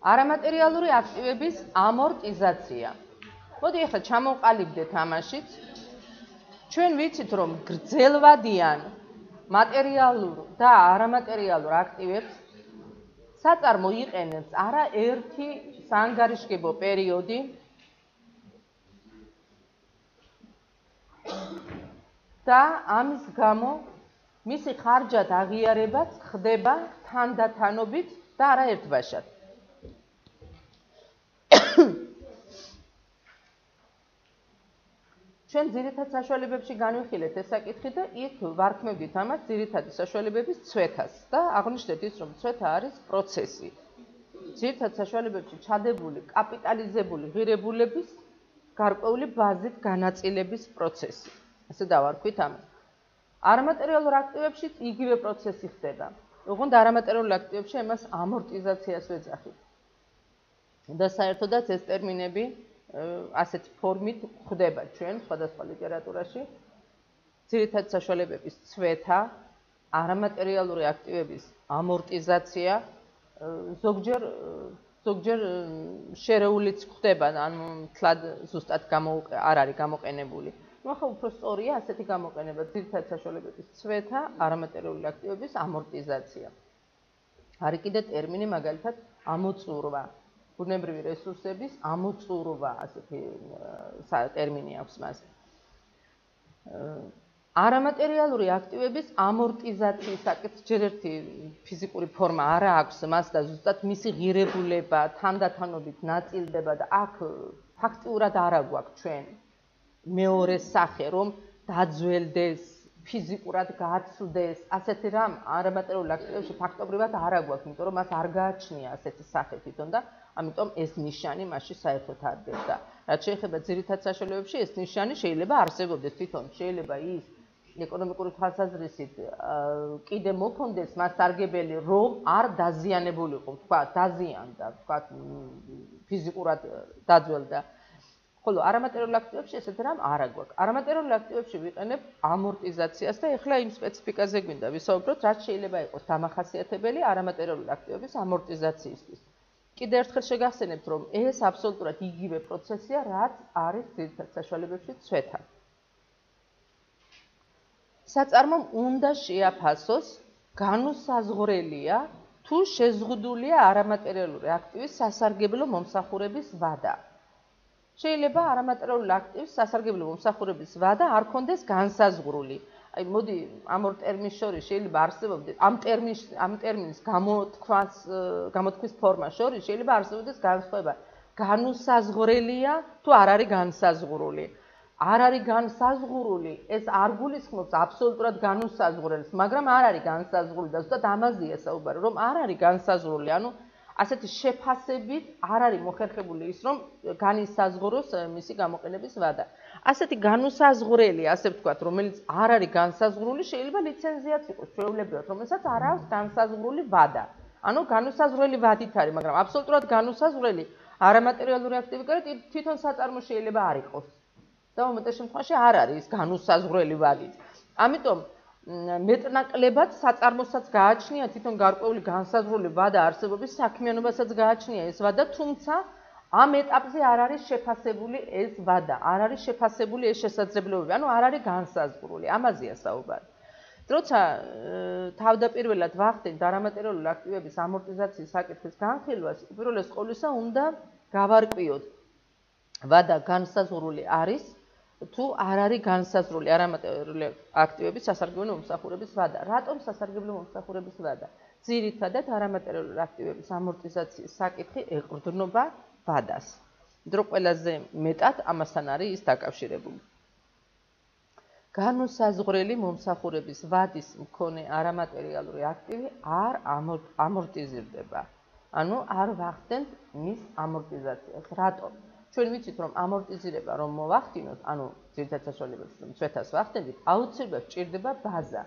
არამატერიალური აქტივების ამორტიზაცია. მოდი ახლა ჩამოვყალიბდეთ ამაშიც. ჩვენ ვიცით, რომ გრძელვადიან მატერიალურ და არამატერიალურ აქტივებს საწარმო იყენებს არა ერთი საანგარიშგებო პერიოდი და ამის გამო მისი ხარჯად აღიარებაც ხდება თანდათანობით და არა ერთბაშად. ჩვენ ძირითად საშუალებებში განვიხილეთ ეს საკითხი და იქ ვარქმევდით ამას ძირითადი საშუალებების ცვეთას და აღნიშნეთ ის, რომ ცვეთა არის პროცესი. ძირითად საშუალებებში ჩადებული კაპიტალიზებული ღირებულების გარკვეული ბაზით განაწილების პროცესი. ასე დავარქვით ამას. არამატერიალურ აქტივებშიც იგივე პროცესი ხდება. ოღონდ არამატერიალურ აქტივებში ამას ამორტიზაციას ვეძახით. და საერთოდაც ეს ტერმინები ასეთ ფორმით ხდება ჩვენ სხვადასხვა ლიტერატურაში. ძირითად საშუალებების ცვეთა, არამატერიალური აქტივების ამორტიზაცია, ზოგჯერ შერეულიც ხდება, ანუ თლად ზუსტად არ არის გამოყენებული. ახლა უფრო სწორია ასეთი გამოყენება, ძირითად საშუალებების ცვეთა, არამატერიალური აქტივების ამორტიზაცია. არის კიდე ტერმინი მაგალითად ამოწურვა. ბუნებრივი რესურსების ამოწურვა, ასეთი ტერმინი აქვს მას. არამატერიალური აქტივების ამორტიზაციის საკითხს ჯერ ერთი ფიზიკური ფორმა არა აქვს მას და ზუსტად მისი ღირებულება თანდათანობით ნაწილდება და აქ ფაქტიურად არა გვაქვს ჩვენ მეორე სახე, რომ დაძველდეს, ფიზიკურად გაცვდეს, ასეთი რამ არამატერიალურ აქტივებში ფაქტობრივად არა გვაქვს, იმიტომ რომ მას არ გააჩნია ასეთი სახე თვითონ და ამიტომ ეს ნიშანი მასში საერთოდ არ დებდა. რაც შეეხება ძირითად საშუალებებში, ეს ნიშანი შეიძლება არსებობდეს თვითონ, შეიძლება ის ეკონომიკური თვალსაზრისით კიდე მოქონდეს მას სარგებელი, რომ არ დაზიანებულიყო, თქვა, დაზიანდა, თქვა, ფიზიკურად დაძველდა. ხოლო არამატერიალურ აქტივებში ესეთი რამ არა გვაქვს. არამატერიალურ აქტივებში ვიყენებ ამორტიზაციას და ეხლა იმ სპეციფიკაზე გვინდა ვისაუბროთ, რაც შეიძლება იყოს დამახასიათებელი არამატერიალური აქტივების ამორტიზაციისთვის. კიდევ ერთხელ შეგახსენებთ, რომ ეს აბსოლუტურად იგივე პროცესია, რაც არის ძირითად საშუალებებში ცვეთა. საწარმომ უნდა შეაფასოს განუსაზღვრელია თუ შეზღუდულია არამატერიალური აქტივის სასარგებლო მომსახურების ვადა. შეიძლება არამატერიალურ აქტივს სასარგებლო მომსახურების ვადა არ ქონდეს განსაზღვრული. აი მოდი ამ ორ ტერმინს შორის შეიძლება არსებობდეს ამ ტერმინის გამოთქვის ფორმა შორის შეიძლება არსებობდეს განსხვავება. განუსაზღვრელია თუ არ არის განსაზღვრული. არ არის განსაზღვრული, ეს არ გულისხმობს აბსოლუტურად განუსაზღვრელს, მაგრამ არ არის განსაზღვრული და ზუსტად ამაზეა საუბარი, რომ არ არის განსაზღვრული, ანუ ასეთი შეფასებით არ არის მოხერხებული ის, რომ განისაზღვროს მისი გამოყენების ვადა. ასეთი განუსაზღვრელი, ასე ვთქვათ, რომელიც არ არის განსაზღვრული, შეიძლება ლიცენზიაც იყოს, ჩვეულებრივად, რომელსაც არ აქვს განსაზღვრული ვადა. ანუ განუსაზღვრელი ვადით არის, მაგრამ აბსოლუტურად განუსაზღვრელი არამატერიალური აქტივიკარი თვითონ საწარმო შეიძლება არ იყოს. და უმეტეს შემთხვევაში არ არის განუსაზღვრელი ვადით. ამიტომ მეტნაკლებად საწარმოსაც გააჩნია თვითონ გარკვეული განსაზღვრული ვადა არსებობის საქმიანობასაც გააჩნია ეს ვადა, თუმცა ამ ეტაპზე არ არის შეფასებული ეს ვადა, არ არის შეფასებული ეს შესაძლებლობები, ანუ არ არის განსაზღვრული. ამაზეა საუბარი. როცა თავდაპირველად ვახდენთ არამატერიალური აქტივების ამორტიზაციის საკითხის განხილვას, უპირველეს ყოვლისა უნდა გავარკვიოთ ვადა განსაზღვრული არის თუ არ არის განსაზღვრული არამატერიალური აქტივების სასარგებლო მომსახურების ვადა. რატომ სასარგებლო მომსახურების ვადა? ძირითადად არამატერიალური აქტივების ამორტიზაციის საკითხი ეყრდნობა ვადას. დრო ყველაზე მეტად ამასთან არის ის დაკავშირებული. განუსაზღვრელი მომსახურების ვადის მქონე არამატერიალური აქტივი არ ამორტიზირდება. ანუ არ ვახდენთ მის ამორტიზაციას. რატომ? ჩვენ ვიცით, რომ ამორტიზირება რომ მოვახდინოთ, ანუ ძირითად საშუალებებში რომ ცვეთას ვახდენთ, აუცილებლად სჭირდება ბაზა.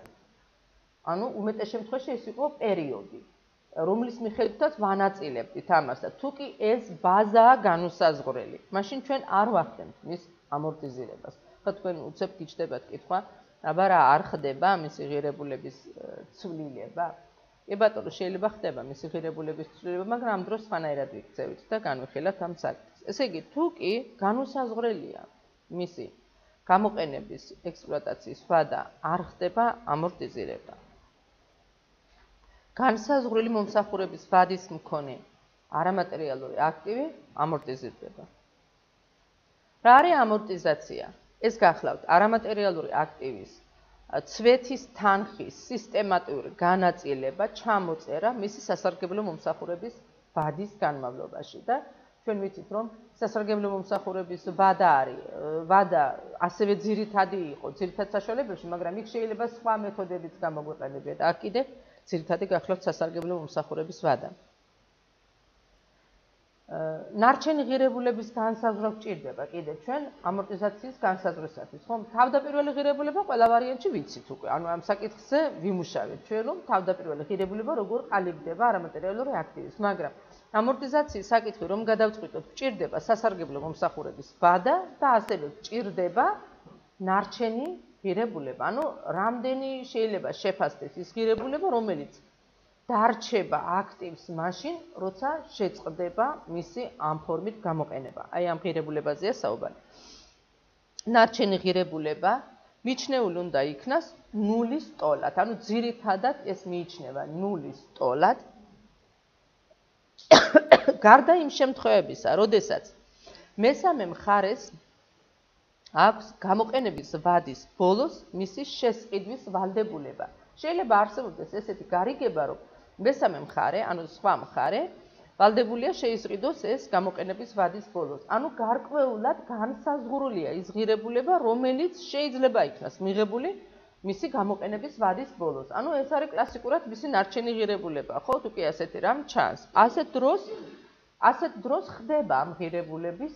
ანუ უმეტეს შემთხვევაში ეს იყო პერიოდი, რომლის მიხედვითაც ვანაწილებდით ამას და თუ კი ეს ბაზაა განუსაზღვრელი, მაშინ ჩვენ არ ვახდენთ მის ამორტიზირებას. ხა თქვენ უცებ გიჩნდებათ კითხვა, აბა რა არ ხდება მისი ღირებულების ცვლილება? კი ბატონო, შეიძლება ხდება მისი ღირებულების ცვლილება, მაგრამ ამ დროს სხვანაირად ვიქცევით და განვიხილავთ ამ საკითხს. ესე იგი, თუ კი განუსაზღვრელია მისი გამოყენების ექსპლუატაციის ვადა, არ ხდება ამორტიზირება. განსაზღვრელი მომსახურების ვადის მქონე არამატერიალური აქტივი ამორტიზირდება. რა არის ამორტიზაცია? ეს გახლავთ არამატერიალური აქტივის ცვეთის თანხის სისტემატიური განაწილება, ჩამოწერა მისი სასარგებლო მომსახურების ვადის განმავლობაში და ჩვენ ვიცით, რომ სასარგებლო მომსახურების ვადა არის, ვადა ასევე ძირითადი იყო, ძირითად საშუალებებში, მაგრამ იქ შეიძლება სხვა მეთოდებიც გამოგვეყენებიათ. აქ კიდე ძირითადი გახლავთ სასარგებლო მომსახურების ვადა. ნარჩენი ღირებულების განსაზღვრა გჭირდება კიდე ჩვენ ამორტიზაციის განსაზღვრისათვის, ხო? თავდაპირველი ღირებულება ყველა ვარიანტში ვიცით უკვე. ანუ ამ საკითხზე ვიმუშავეთ ჩვენ, რომ თავდაპირველი ღირებულება როგორ ყალიბდება არამატერიალური აქტივის, მაგრამ ამორტიზაციის საკითხი რომ გადავწყვიტოთ, გჭირდება სასარგებლო მომსახურების ვადა და ასევე გჭირდება ნარჩენი ღირებულება. ანუ რამდენი შეიძლება შეფასდეს ის ღირებულება, რომელიც დარჩება აქტივს მაშინ, როცა შეწყდება მისი ამ ფორმით გამოყენება. აი ამ ღირებულებაზეა საუბარი. ნარჩენი ღირებულება მიჩნეული უნდა იქნას ნულის ტოლად. ანუ ძირითადად ეს მიიჩნევა ნულის ტოლად. გარდა იმ შემთხვევებისა, როდესაც მესამე მხარეს აქვს გამოყენების ვადის ბოლოს მისი შესყიდვის ვალდებულება. შეიძლება არსებობდეს ესეთი გარიგება, რომ მესამე მხარე, ანუ სხვა მხარე, ვალდებულია შეისყიდოს ეს გამოყენების ვადის ბოლოს. ანუ გარკვეულად განსაზღვრულია ის ღირებულება, რომელიც შეიძლება იქნას მიღებული მისი გამოყენების ვადის ბოლოს. ანუ ეს არის კლასიკურად მისი ნარჩენი ღირებულება, ხო? თუ კი ასეთი რამ ჩანს. ასეთ დროს ხდება ამ ღირებულების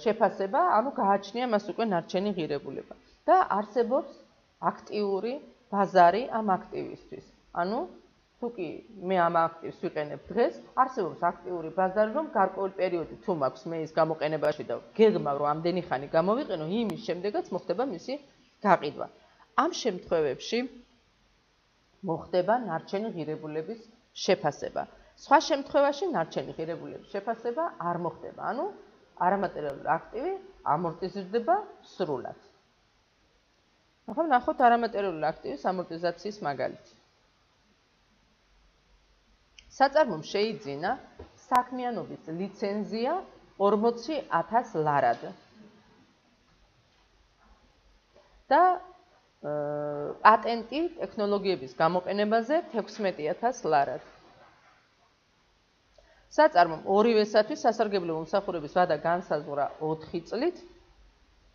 შეფასება, ანუ გააჩნია მას უკვე ნარჩენი ღირებულება. და არსებობს აქტიური ბაზარი ამ აქტივისთვის. ანუ თუ კი მე ამ აქტივს ვიყენებ დღეს, არსებობს აქტიური ბაზარი, რომ გარკვეული პერიოდი თუ მაქვს მე ის გამოყენებაში და გეგმავ რომ ამდენი ხანი გამოვიყენო, იმის შემდეგაც მოხდება მისი გაყიდვა. ამ შემთხვევებში მოხდება ნარჩენი ღირებულების შეფასება. სხვა შემთხვევაში ნარჩენი ღირებულების შეფასება არ მოხდება. ანუ არამატერიალური აქტივი ამორტიზირდება სრულად. ახლა ნახოთ არამატერიალური აქტივის ამორტიზაციის მაგალითი. საწარმომ შეიძინა საქმიანობის ლიცენზია 40,000 ლარად და პატენტი ტექნოლოგიების გამოყენებაზე 16,000 ლარად. საწარმომ ორივესათვის სასარგებლო მომსახურების ვადა განსაზღვრა 4 წლით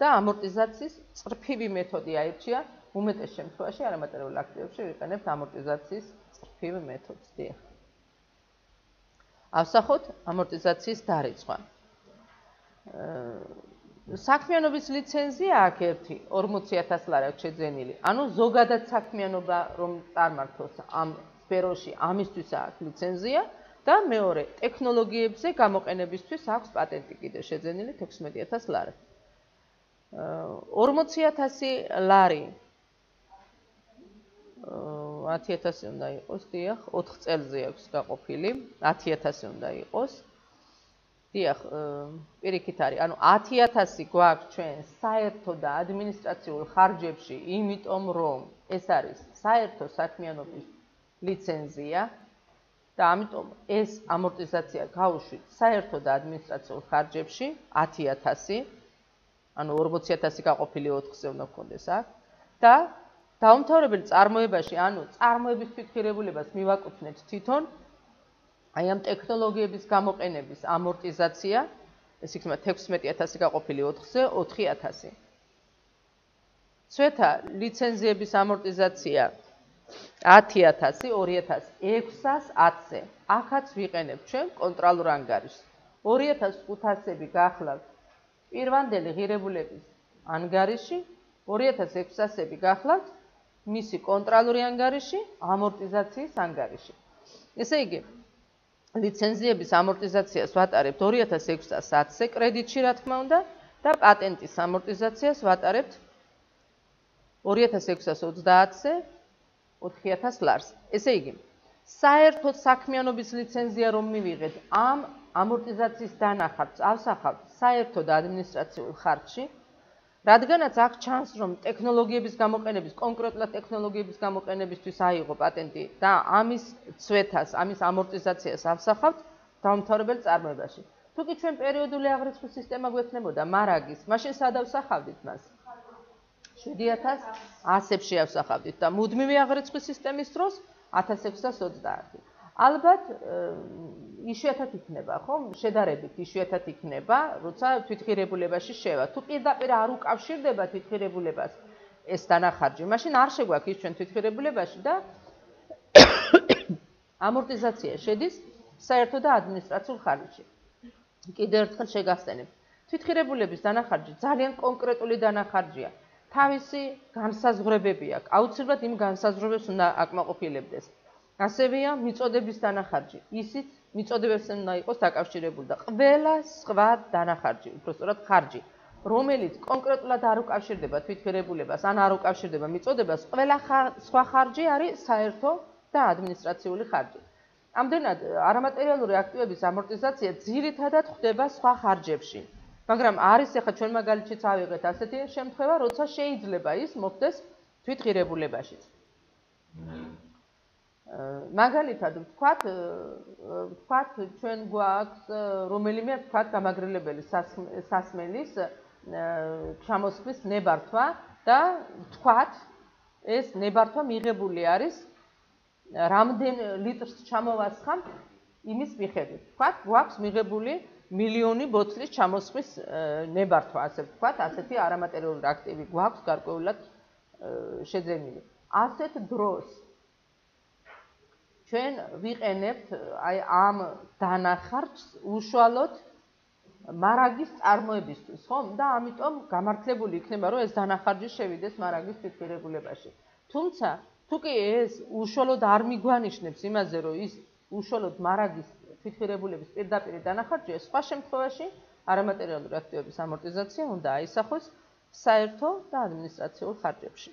და ამორტიზაციის წრფივი მეთოდი აირჩია. უმეტეს შემთხვევაში არამატერიულ აქტივებში ვიყენებთ ამორტიზაციის წრფივ მეთოდს. დიახ. ავსახოთ ამორტიზაციის დარიცხვა. საქმიანობის ლიცენზია აქ ერთი 40,000 ლარად შეძენილი. ანუ ზოგადად საქმიანობა რომ წარმართოს ამ სფეროში, ამისთვის აქვს ლიცენზია და მეორე ტექნოლოგიებზე გამოყენებისთვის აქვს პატენტი კიდე შეძენილი 16,000 ლარად. 40,000 ლარი 10,000 უნდა იყოს, დიახ, 4 წელზე აქვს გაყოფილი, 10,000 უნდა იყოს. დიახ, პირიქით არის, ანუ 10,000 გვაქვს ჩვენ საერთო და ადმინისტრაციულ ხარჯებში, იმიტომ რომ ეს არის საერთო საქმიანობის ლიცენზია და ამიტომ ეს ამორტიზაცია გავუშვით საერთო და ადმინისტრაციულ ხარჯებში 10,000, ანუ 40,000 გაყოფილი 4-ზე უნდა გქონდეს აქ და დაუმთავრებელი წარმოებაში, ანუ წარმოების ფიქსირებულებას მივაკუთვნეთ თვითონ აი ამ ტექნოლოგიების გამოყენების ამორტიზაცია, ეს იქნება 16,000 გაყოფილი 4-ზე 4,000. ცვეთა ლიცენზიების ამორტიზაცია 10,000, 2,610-ზე. ახაც ვიყენებთ ჩვენ კონტროლურ ანგარიშს. 2,500-ები გახლავთ პირვანდელი ღირებულების ანგარიში, 2,600-ები გახლავთ მისი კონტროლური ანგარიში, ამორტიზაციის ანგარიში. ესე იგი, ლიცენზიების ამორტიზაციას ვატარებთ 2,610-ზე კრედიტში, რა თქმა უნდა, და პატენტის ამორტიზაციას ვატარებთ 2,630-ზე 4,000 ლარს. ესე იგი, საერთოდ საქმიანობის ლიცენზია რომ მივიღეთ, ამ ამორტიზაციის დანახარჯს ავსახავთ საერთოდ ადმინისტრაციულ ხარჯში, რადგანაც აქ ჩანს, რომ ტექნოლოგიების გამოყენების, კონკრეტულად ტექნოლოგიების გამოყენებისთვის აიღო პატენტი და ამის ცვეთას, ამის ამორტიზაციას ავსახავთ დაუმთავრებელ წარმოებაში. თუ კი ჩვენ პერიოდული აღრიცხვის სისტემა გვექნებოდა მარაგის, მაშინ სად ავსახავდით მას? 7100-ში ავსახავდით და მუდმივი აღრიცხვის სისტემის დროს 1620. ალბათ იშვიათად იქნება, ხო? შედარებით იშვიათად იქნება, როცა თვითღირებულებაში შევა. თუ პირდაპირ არ უკავშირდება თვითღირებულებას ეს დანახარჯი, მაშინ არ შეგვაქვს ის ჩვენ თვითღირებულებაში და ამორტიზაცია შედის საერთო და ადმინისტრაციულ ხარჯში. კიდევ ერთხელ შეგახსენებთ, თვითღირებულების დანახარჯი ძალიან კონკრეტული დანახარჯია. თავისი განსაზღვრებები აქვს. აუცილებლად იმ განსაზღვრებებს უნდა აკმაყოფილებდეს. ასევეა მიწოდების დანახარჯი. ისიც მიწოდებებთან უნდა იყოს დაკავშირებული და ყველა სხვა დანახარჯი, უბრალოდ ხარჯი, რომელიც კონკრეტულად არ უკავშირდება თვითღირებულებას ან არ უკავშირდება მიწოდებას, ყველა სხვა ხარჯი არის საერთო და ადმინისტრაციული ხარჯი. ამდენად არამატერიალური აქტივების ამორტიზაცია ძირითადად ხდება სხვა ხარჯებში. მაგრამ არის ახლა ჩვენ მაგალითშიც ავიღეთ ასეთი შემთხვევა, როცა შეიძლება ის მოხდეს თვითღირებულებაშიც. მაგალითად ვთქვათ, ჩვენ გვაქვს რომელიმე ვთქვათ გამაგრილებელი სასმელის ჩამოსხვის ნებართვა და ვთქვათ ეს ნებართვა მიღებული არის რამდენ ლიტრს ჩამოვასხამთ იმის მიხედვით. ვთქვათ, გვაქვს მიღებული 1,000,000 ბოთლის ჩამოსხვის ნებართვა, ასე ვთქვათ, ასეთი არამატერიალური აქტივი გვაქვს გარკვეულად შეძენილი. ასეთ დროს ჩვენ ვიყენებთ აი ამ დანახარჯს უშუალოდ მარაგის წარმოებისთვის, ხო? და ამიტომ გამართლებული იქნება, რომ ეს დანახარჯი შევიდეს მარაგის თვითღირებულებაში. თუმცა, თუ კი ეს უშუალოდ არ მიგვანიშნებს იმაზე, რომ ის უშუალოდ მარაგის თვითღირებულების პირდაპირ დანახარჯია, სხვა შემთხვევაში არამატერიალური აქტივების ამორტიზაცია უნდა აისახოს საერთო და ადმინისტრაციულ ხარჯებში.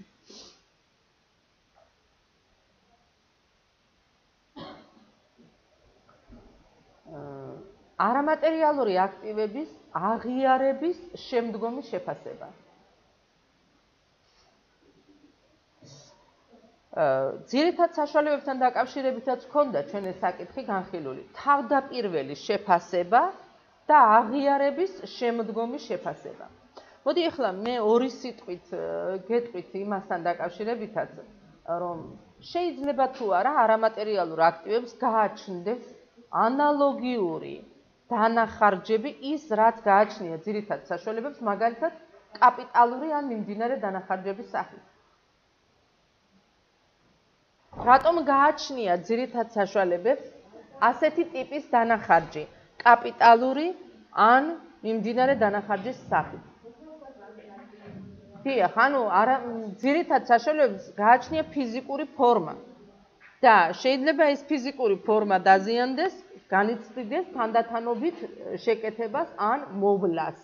არამატერიალური აქტივების აღიარების შემდგომი შეფასება. ძირითად საშუალებებთან დაკავშირებითაც ჰქონდა ჩვენ ეს საკითხი განხილული. თავდაპირველი შეფასება და აღიარების შემდგომი შეფასება. მოდი ახლა მე ორი სიტყვით გეტყვით იმასთან დაკავშირებითაც, რომ შეიძლება თუ არა არამატერიალურ აქტივებს გააჩნდეს ანალოგიური დანახარჯები ის, რაც გააჩნია ძირითად საშუალებებს, მაგალითად კაპიტალური ან მიმდინარე დანახარჯების სახით. რატომ გააჩნია ძირითად საშუალებებს ასეთი ტიპის დანახარჯი, კაპიტალური ან მიმდინარე დანახარჯის სახით? დიახ, ანუ ძირითად საშუალებებს გააჩნია ფიზიკური ფორმა და შეიძლება ეს ფიზიკური ფორმა დაზიანდეს, განიცდიდეს თანდათანობით შეკეთებას ან მოვლას.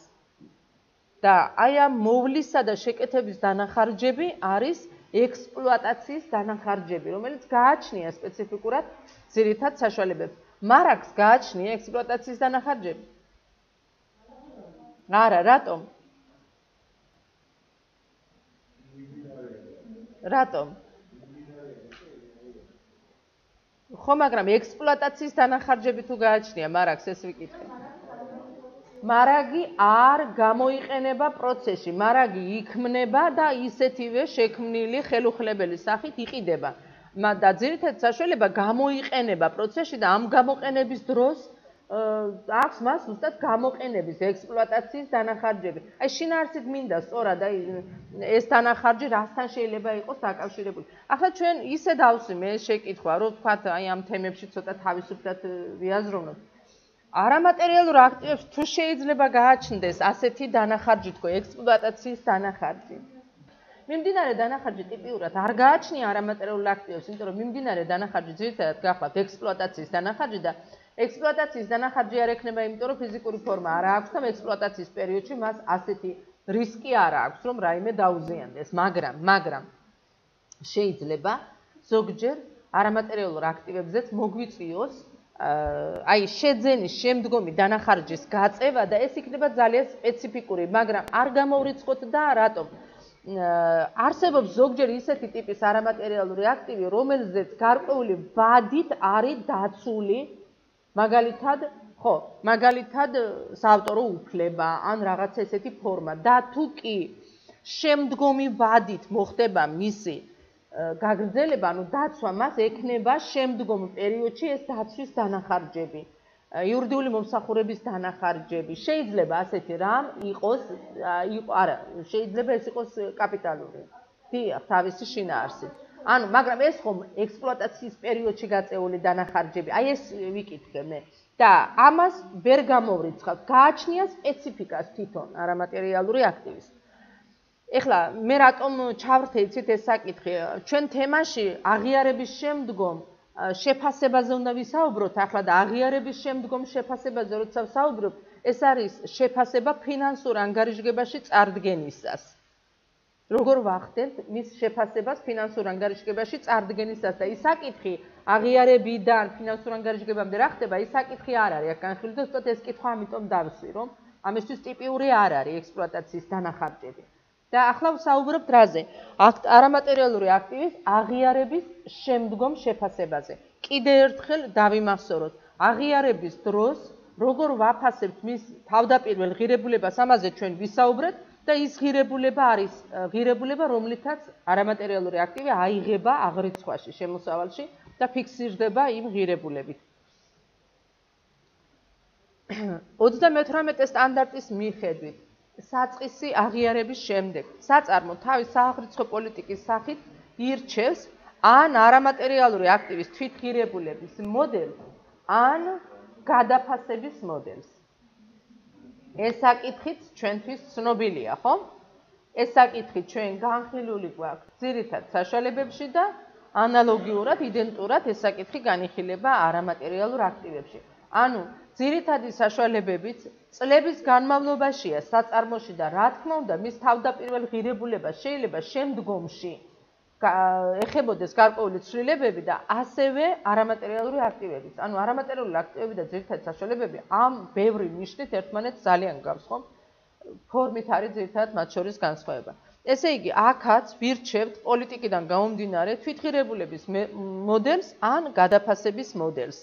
და აი ამ მოვლისა და შეკეთების დანახარჯები არის ექსპლუატაციის დანახარჯები, რომელიც გააჩნია სპეციფიკურად ძირითად საშუალებებს. მარაგს გააჩნია ექსპლუატაციის დანახარჯები? არა, რატომ? რატომ? ხო, მაგრამ ექსპლუატაციის დანახარჯები თუ გააჩნია მარაგს, ეს ვიკითხე. მარაგი არ გამოიყენება პროცესში, მარაგი იქმნება და ისეთივე შექმნილი ხელუხლებელი სახით იყიდება. და ძირითადად საშუალება გამოიყენება პროცესში და ამ გამოყენების დროს აქვს მას ზუსტად გამოყენების ექსპლუატაციის დანახარჯები. აი შინაარსით მინდა სწორად აი ეს დანახარჯი რასთან შეიძლება იყოს დაკავშირებული. ახლა ჩვენ ისე დავსვი მე შეკითხვა, რომ ვთქვათ აი ამ თემებში ცოტა თავისუფლად ვიაზროვნოთ. არამატერიალურ აქტივებს თუ შეიძლება გააჩნდეს ასეთი დანახარჯი, თქო, ექსპლუატაციის დანახარჯი. მიმდინარე დანახარჯი ტიპიურად არ გააჩნია არამატერიალურ აქტივებს, იმიტომ რომ მიმდინარე დანახარჯი ძირითადად გახლავთ ექსპლუატაციის დანახარჯი და ექსპლუატაციის დანახარჯი არ ექნება, იმიტომ რომ ფიზიკური ფორმა არ აქვს და ექსპლუატაციის პერიოდში მას ასეთი რისკი არ აქვს, რომ რაიმე დაუზიანდეს, მაგრამ შეიძლება ზოგჯერ არამატერიალურ აქტივებზეც მოგვიწვიოს აი შეძენის შემდგომი დანახარჯის გაწევა და ეს იქნება ძალიან სპეციფიკური, მაგრამ არ გამოვრიცხოთ და რატომ? არსებობს ზოგჯერ ისეთი ტიპის არამატერიალური აქტივი, რომელზეც გარკვეული ვადით არის დაცული, მაგალითად საავტორო უფლება ან რაღაც ესეთი ფორმა და თუ კი შემდგომი ვადით მოხდება მისი გაგრძელება, ანუ დაცვა მას ექნება შემდგომ პერიოდში ეს დაცვის დანახარჯები, იურიდიული მომსახურების დანახარჯები. შეიძლება ასეთი რამ იყოს, შეიძლება ეს იყოს კაპიტალური. დიახ, თავისი შინაარსით. ანუ, მაგრამ ეს ხომ ექსპლუატაციის პერიოდში გაწეული დანახარჯები, აი ეს ვიკითხე მე. და ამას ვერ გამოვრიცხავ. გააჩნია სპეციფიკას თვითონ არამატერიალური აქტივის. ეხლა მე რატომ ჩავრთე იცით ეს საკითხი? ჩვენ თემაში აღიარების შემდგომ შეფასებაზე უნდა ვისაუბროთ, ახლა და აღიარების შემდგომ შეფასებაზე როცა ვსაუბრობ, ეს არის შეფასება ფინანსურ ანგარიშგებაში წარდგენისას. როგორ ვახდენთ მის შეფასებას ფინანსურ ანგარიშგებაში წარდგენისას და ის საკითხი აღიარებიდან ფინანსურ ანგარიშგებამდე რა ხდება, ის საკითხი არ არის აქ განხილული და უბრალოდ ეს კითხვა ამიტომ დავსვი, რომ ამისთვის ტიპიური არ არის ექსპლუატაციის დანახარჯები. და ახლა ვსაუბრობთ რაზე? არამატერიალური აქტივის აღიარების შემდგომ შეფასებაზე. კიდევ ერთხელ დავიმახსოვროთ, აღიარების დროს როგორ ვაფასებთ მის თავდაპირველ ღირებულებას, ამაზე ჩვენ ვისაუბრეთ და ის ღირებულება არის ღირებულება, რომლითაც არამატერიალური აქტივი აიღება აღრიცხვაში, შემოსავალში და ფიქსირდება იმ ღირებულებით. 38 სტანდარტის მიხედვით საწყისი აღიარების შემდეგ საწარმო თავის სააღრიცხვო პოლიტიკის სახით ირჩევს ან არამატერიალური აქტივის თვითღირებულების მოდელს, ან გადაფასების მოდელს. ეს საკითხიც ჩვენთვის ცნობილია, ხო? ეს საკითხი ჩვენ განხილული გვაქვს ძირითად საშუალებებში და ანალოგიურად, იდენტურად ეს საკითხი განიხილება არამატერიალურ აქტივებში. ანუ ძირითადი საშუალებებით წლების განმავლობაშია საწარმოში და რა თქმა უნდა მის თავდაპირველ ღირებულებას შეიძლება შემდგომში ეხებოდეს გარკვეული ცვლილებები და ასევე არამატერიალური აქტივებიც. ანუ არამატერიალური აქტივები და ძირითადი საშუალებები ამ ბევრი ნიშნით ერთმანეთს ძალიან გავს, ხო? ფორმით არის ძირითადად მათ შორის განსხვავება. ესე იგი, აქაც ვირჩევთ პოლიტიკიდან გამომდინარე თვითღირებულების მოდელს ან გადაფასების მოდელს.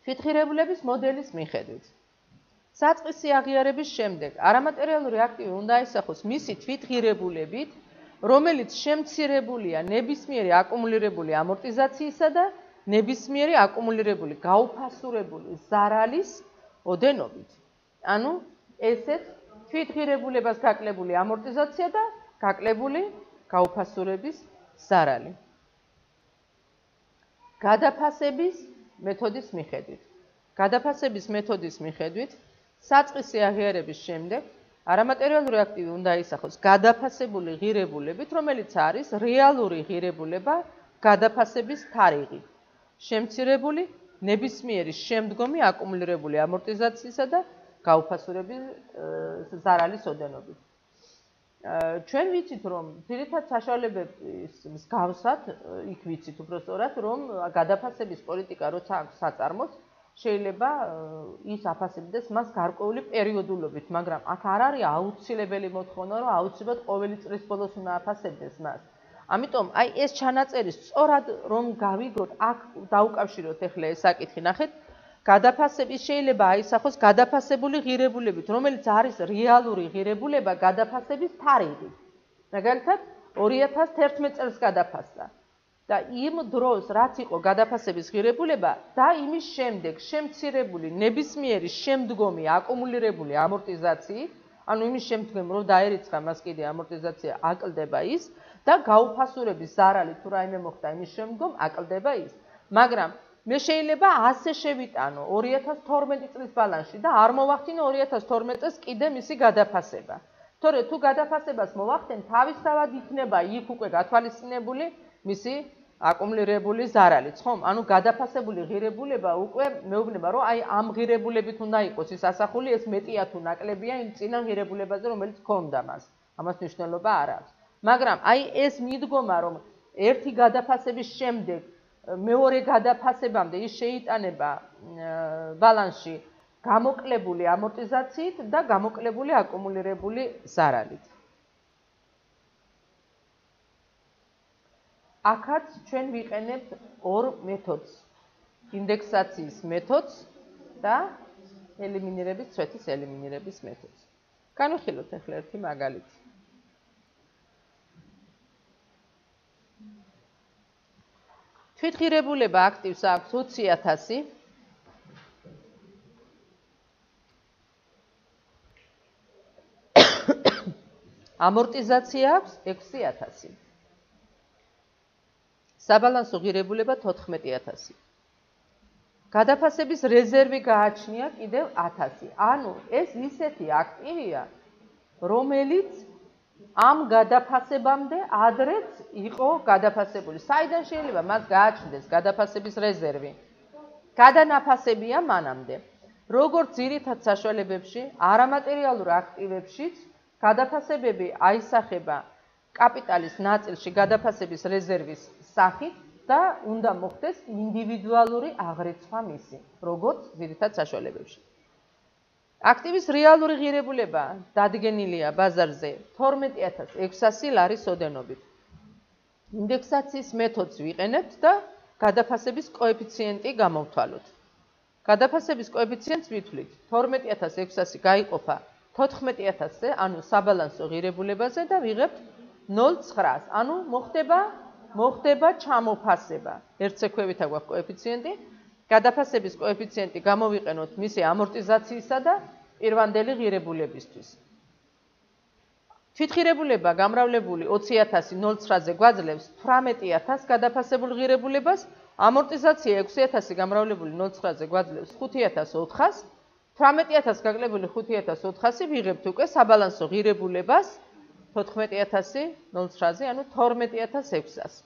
თვითღირებულების მოდელის მიხედვით. საწყისი აღიარების შემდეგ არამატერიალური აქტივი უნდა აისახოს მისი თვითღირებულებით, რომელიც შემცირებულია ნებისმიერი აკუმულირებული ამორტიზაციისა და ნებისმიერი აკუმულირებული გაუფასურებული ზარალის ოდენობით. ანუ ესეც თვითღირებულებას გაკლებული ამორტიზაცია და გაკლებული გაუფასურების ზარალი. გადაფასების მეთოდის მიხედვით. გადაფასების მეთოდის მიხედვით საწყისი აღიარების შემდეგ არამატერიალური აქტივი უნდა აისახოს გადაფასებული ღირებულებით, რომელიც არის რეალური ღირებულება გადაფასების თარიღით, შემცირებული ნებისმიერი შემდგომი აკუმულირებული ამორტიზაციისა და გაუფასურების ზარალის ოდენობით. ჩვენ ვიცით, რომ ძირითად საშუალებების მსგავსად, იქ ვიცით უბრალოდ, რომ გადაფასების პოლიტიკა როცა აქვს საწარმოს, შეიძლება ის აფასებდეს მას გარკვეული პერიოდულობით, მაგრამ აქ არ არის აუცილებელი მოთხოვნა, რომ აუცილებლად ყოველი წლის ბოლოს უნდა აფასებდეს მას. ამიტომ აი ეს ჩანაწერი სწორად რომ გავიგოთ, აქ დაუკავშიროთ ახლა ეს საკითხი, ნახეთ, გადაფასების შეიძლება აისახოს გადაფასებული ღირებულებით, რომელიც არის რეალური ღირებულება გადაფასების თარიღით. მაგალითად, 2011 წელს გადაფასდა. და იმ დროს რაც იყო გადაფასების ღირებულება და იმის შემდეგ შემცირებული ნებისმიერი შემდგომი აკუმულირებული ამორტიზაციით, ანუ იმის შემდგომ რომ დაერიცხა მას კიდე ამორტიზაცია აკლდება ის და გაუფასურების ზარალი თუ რაიმე მოხდა იმის შემდგომ აკლდება ის. მაგრამ მე შეიძლება ასე შევიტანო 2012 წლის ბალანსში და არ მოვახდინო 2012 წელს კიდე მისი გადაფასება. თორე თუ გადაფასებას მოვახდენ, თავისთავად იქნება იქ უკვე გათვალისწინებული მისი აკუმულირებული ზარალიც, ხომ? ანუ გადაფასებული ღირებულება უკვე მეუბნება, რომ აი ამ ღირებულებით უნდა იყოს ის ასახული, ეს მეტია თუ ნაკლებია იმ წინა ღირებულებაზე, რომელიც ჰქონდა მას. ამას მნიშვნელობა არ აქვს. მაგრამ აი ეს მიდგომა, რომ ერთი გადაფასების შემდეგ მეორე გადაფასებამდე ის შეიტანება ბალანსში გამოკლებული ამორტიზაციით და გამოკლებული აკუმულირებული ზარალით. აქაც ჩვენ ვიყენებთ ორ მეთოდს. ინდექსაციის მეთოდს და ელიმინირების წვეთის ელიმინირების მეთოდს. განვიხილოთ ახლა ერთი მაგალითი. თვითღირებულება აქტივს აქვს 20.000 ამორტიზაცია აქვს 6.000 საბალანსო ღირებულება 14.000 გადაფასების რეზერვი გააჩნია კიდევ 1000 ანუ ეს ისეთი აქტივია რომელიც ამ გადაფასებამდე ადრეც იყო გადაფასებული საიდან შეიძლება მას გააჩნდეს გადაფასების რეზერვი გადანაფასებია მანამდე როგორც ძირითად საშუალებებში არამატერიალურ აქტივებშიც გადაფასებები აისახება კაპიტალის ნაწილში გადაფასების რეზერვის სახით და უნდა მოხდეს ინდივიდუალური აღრიცხვა მისი, როგორც ძირითად საშუალებებში. აქტივის რეალური ღირებულება დადგენილია ბაზარზე 12.600 ლარის ოდენობით. ინდექსაციის მეთოდს ვიყენებთ და გადაფასების კოეფიციენტი გამოვთვალოთ. გადაფასების კოეფიციენტს ვითვლით 12.600 გაიყოფა 14.000-ზე, ანუ საბალანსო ღირებულებაზე და ვიღებთ 0.9-ს, ანუ მოხდება ჩამოფასება. ერთზე ქვევით აქვს კოეფიციენტი, გადაფასების კოეფიციენტი გამოვიყენოთ მისი ამორტიზაციისა და პირვანდელი ღირებულებისთვის. თვითღირებულება გამრავლებული 20.000 0.9-ზე გვაძლევს 18.000 გადაფასებულ ღირებულებას, ამორტიზაცია 6.000 გამრავლებული 0.9-ზე გვაძლევს 5.400, 18.000 გაკლებული 5.400 ვიღებთ უკვე საბალანსო ღირებულებას 14.000 0.9-ზე, ანუ 12.600.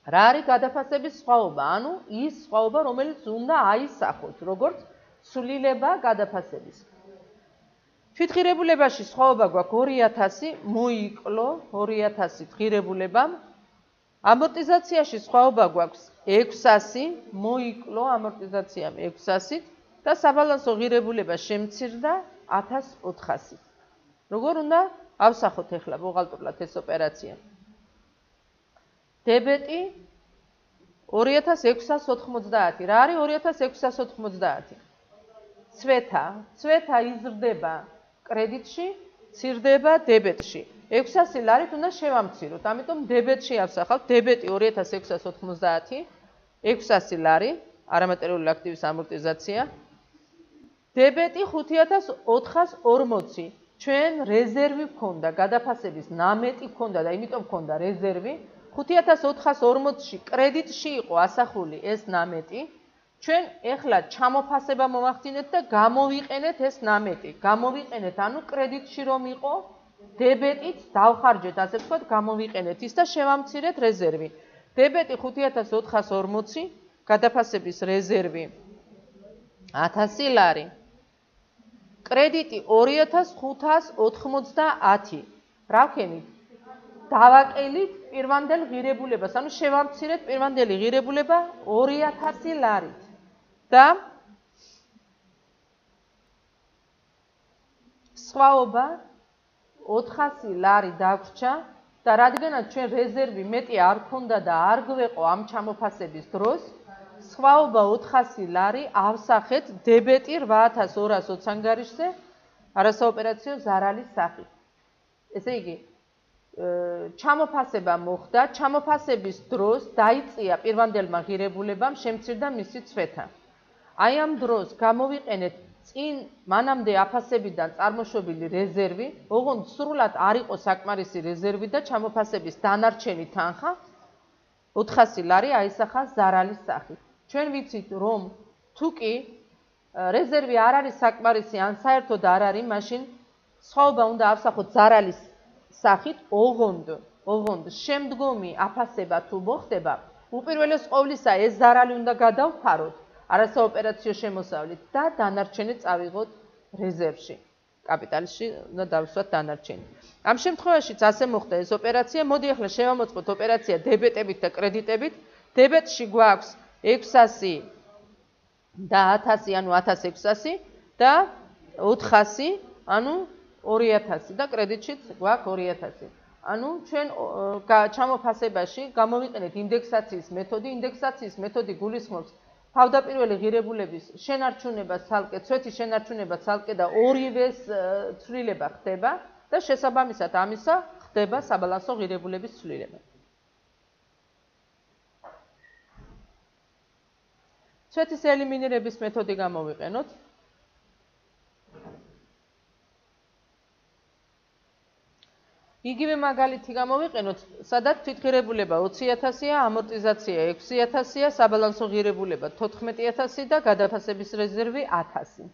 რა არის გადაფასების სხვაობა? ანუ ის სხვაობა, რომელიც უნდა აისახოთ, როგორც ცვლილება გადაფასების. თვითღირებულებაში სხვაობა გვაქვს 2000 მოიკლო 2000 ღირებულებამ. ამორტიზაციაში სხვაობა გვაქვს 600 მოიკლო ამორტიზაციამ 600 და საბალანსო ღირებულება შემცირდა 1400. როგორ უნდა ავსახოთ ახლა ბუღალტრულად ეს ოპერაცია? დებეტი 2690. რა არის 2690? ცვეთა იზრდება კრედიტში, ცირდება დებეტში. 600 ლარით უნდა შევამციროთ, ამიტომ დებეტში ავსახავთ. დებეტი 2690, 600 ლარი, არამატერიული აქტივის ამორტიზაცია. დებეტი 5440. ჩვენ რეზერვი გქონდა, გადაფასების ნამეტი გქონდა და იმიტომ გქონდა რეზერვი. 5440-ში კრედიტში იყო ასახული ეს ნამეტი. ჩვენ ეხლა ჩამოფასება მოვახდინეთ და გამოვიყენეთ ეს ნამეტი. გამოვიყენეთ, ანუ კრედიტში რომ იყო, დებეტით დავხარჯეთ, ასე ვთქვათ, გამოვიყენეთ ის და შევამცირეთ რეზერვი. დებეტი 5440, გადაფასების რეზერვი 1000 ლარი. კრედიტი 2590. რა ვქენით? დავაკელით პირვანდელ ღირებულებას, ანუ შევამცირეთ პირვანდელი ღირებულება 2000 ლარით. და სხვაობა 400 ლარი დაგვრჩა და რადგანაც ჩვენ რეზერვი მეტი არ ქონდა და არ გვეყო ამ ჩამოფასების დროს, სხვაობა 400 ლარი ავსახეთ დებეტი 8220 ანგარიშზე არასაოპერაციო ზარალის სახით. ესე იგი, ჩამოფასება მოხდა, ჩამოფასების დროს დაიწია პირვანდელმა ღირებულებამ, შემცირდა მისი წვეთა. აი ამ დროს გამოვიყენეთ წინ მანამდე აფასებიდან წარმოშობილი რეზერვი, ოღონდ სრულად არ იყო საკმარისი რეზერვი და ჩამოფასების დანარჩენი თანხა 400 ლარი აისახა ზარალის სახით. ჩვენ ვიცით, რომ თუ კი რეზერვი არ არის საკმარისი ან საერთოდ არ არის, მაშინ სხვაობა უნდა ავსახოთ ზარალის სახით, ოღონდ შემდგომი აფასება თუ მოხდება, უპირველეს ყოვლისა ეს ზარალი უნდა გადავფაროთ არასაოპერაციო შემოსავლით და დანარჩენი წავიღოთ რეზერვში. კაპიტალში უნდა დავისვათ დანარჩენი. ამ შემთხვევაშიც ასე მოხდა ეს ოპერაცია. მოდი ახლა შევამოწმოთ ოპერაცია დებეტებით და კრედიტებით. დებეტში გვაქვს 600 და 1000, ანუ 1600 და 400, ანუ 2000 და კრედიტშიც გვაქვს 2000. ანუ ჩვენ ჩამოფასებაში გამოვიყენეთ ინდექსაციის მეთოდი. ინდექსაციის მეთოდი გულისხმობს თავდაპირველი ღირებულების შენარჩუნება ცალკე, წვეთის შენარჩუნება ცალკე და ორივეს ცვლილება ხდება და შესაბამისად ამისა ხდება საბალანსო ღირებულების ცვლილება. წვეთის ელიმინირების მეთოდი გამოვიყენოთ. იგივე მაგალითი გამოვიყენოთ, სადაც თვითღირებულება 20000-ია, ამორტიზაცია 6000-ია, საბალანსო ღირებულება 14000 და გადაფასების რეზერვი 1000.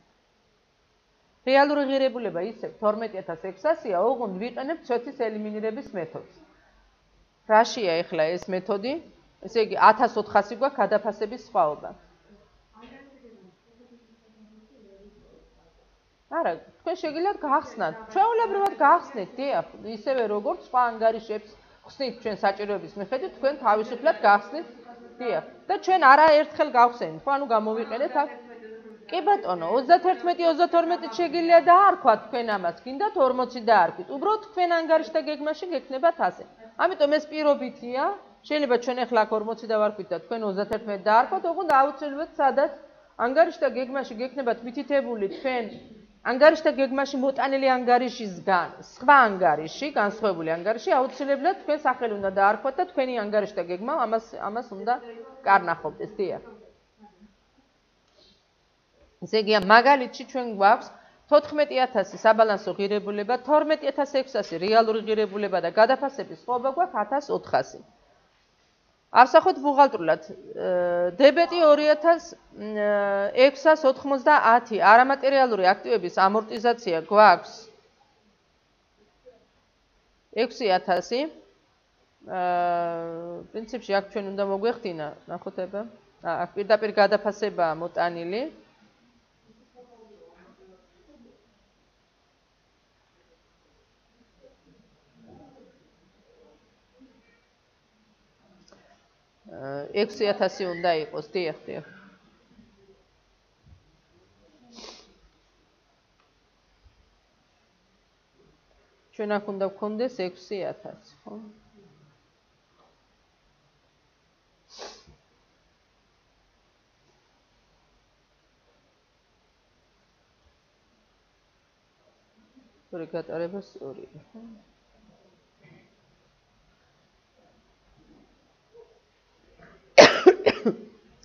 რეალური ღირებულება ისევ 12600-ია, ოღონდ ვიყენებ წვეთის ელიმინირების მეთოდს. რაშია ახლა ეს მეთოდი? ესე იგი 1400 გვაქვს გადაფასების სხვაობა. არა, თქვენ შეგიძლიათ გახსნათ. ჩვეულებრივად გახსნით, დიახ, ისევე როგორც სხვა ანგარიშებს ხსნით ჩვენ საჭიროების მიხედვით, თქვენ თავისუფლად გახსნით, დიახ. და ჩვენ არაერთხელ გავხსენით, ხო, ანუ გამოვიყენეთ აქ. კი ბატონო, 31-32 შეგიძლია დაარქვათ თქვენ ამას, გინდათ 40 დაარქვით. უბრალოდ თქვენ ანგარიშთა გეგმაში გექნებათ ასე. ამიტომ ეს პირობითია. შეიძლება ჩვენ ახლა აქ 40 დავარქვით და თქვენ 31 დაარქვათ, ოღონდ აუცილებლად სადაც ანგარიშთა გეგმაში გექნებათ მითითებული თქვენ ანგარიშთა გეგმაში მოტანილი ანგარიშისგან სხვა ანგარიში, განსხვავებული ანგარიში, აუცილებლად თქვენ სახელი უნდა დაარქვათ და თქვენი ანგარიშთა გეგმა ამას უნდა კარნახობდეს, დიახ. ესე იგი, მაგალითში ჩვენ გვაქვს 14000 საბალანსო ღირებულება, 12600 რეალური ღირებულება და გადაფასების სხვაობა გვაქვს 1400. ავსახოთ ბუღალტრულად. დებეტი 2690, არამატერიალური აქტივების ამორტიზაცია გვაქვს 6000. პრინციპში აქ ჩვენ უნდა მოგვეხდინა, ნახოთ აბა. აქ პირდაპირ გადაფასებაა მოტანილი. – 6000 უნდა იყოს, დიახ, დიახ. ჩვენ აქ უნდა გვქონდეს 6000, ხო? სწორი გატარება სწორია, ხო?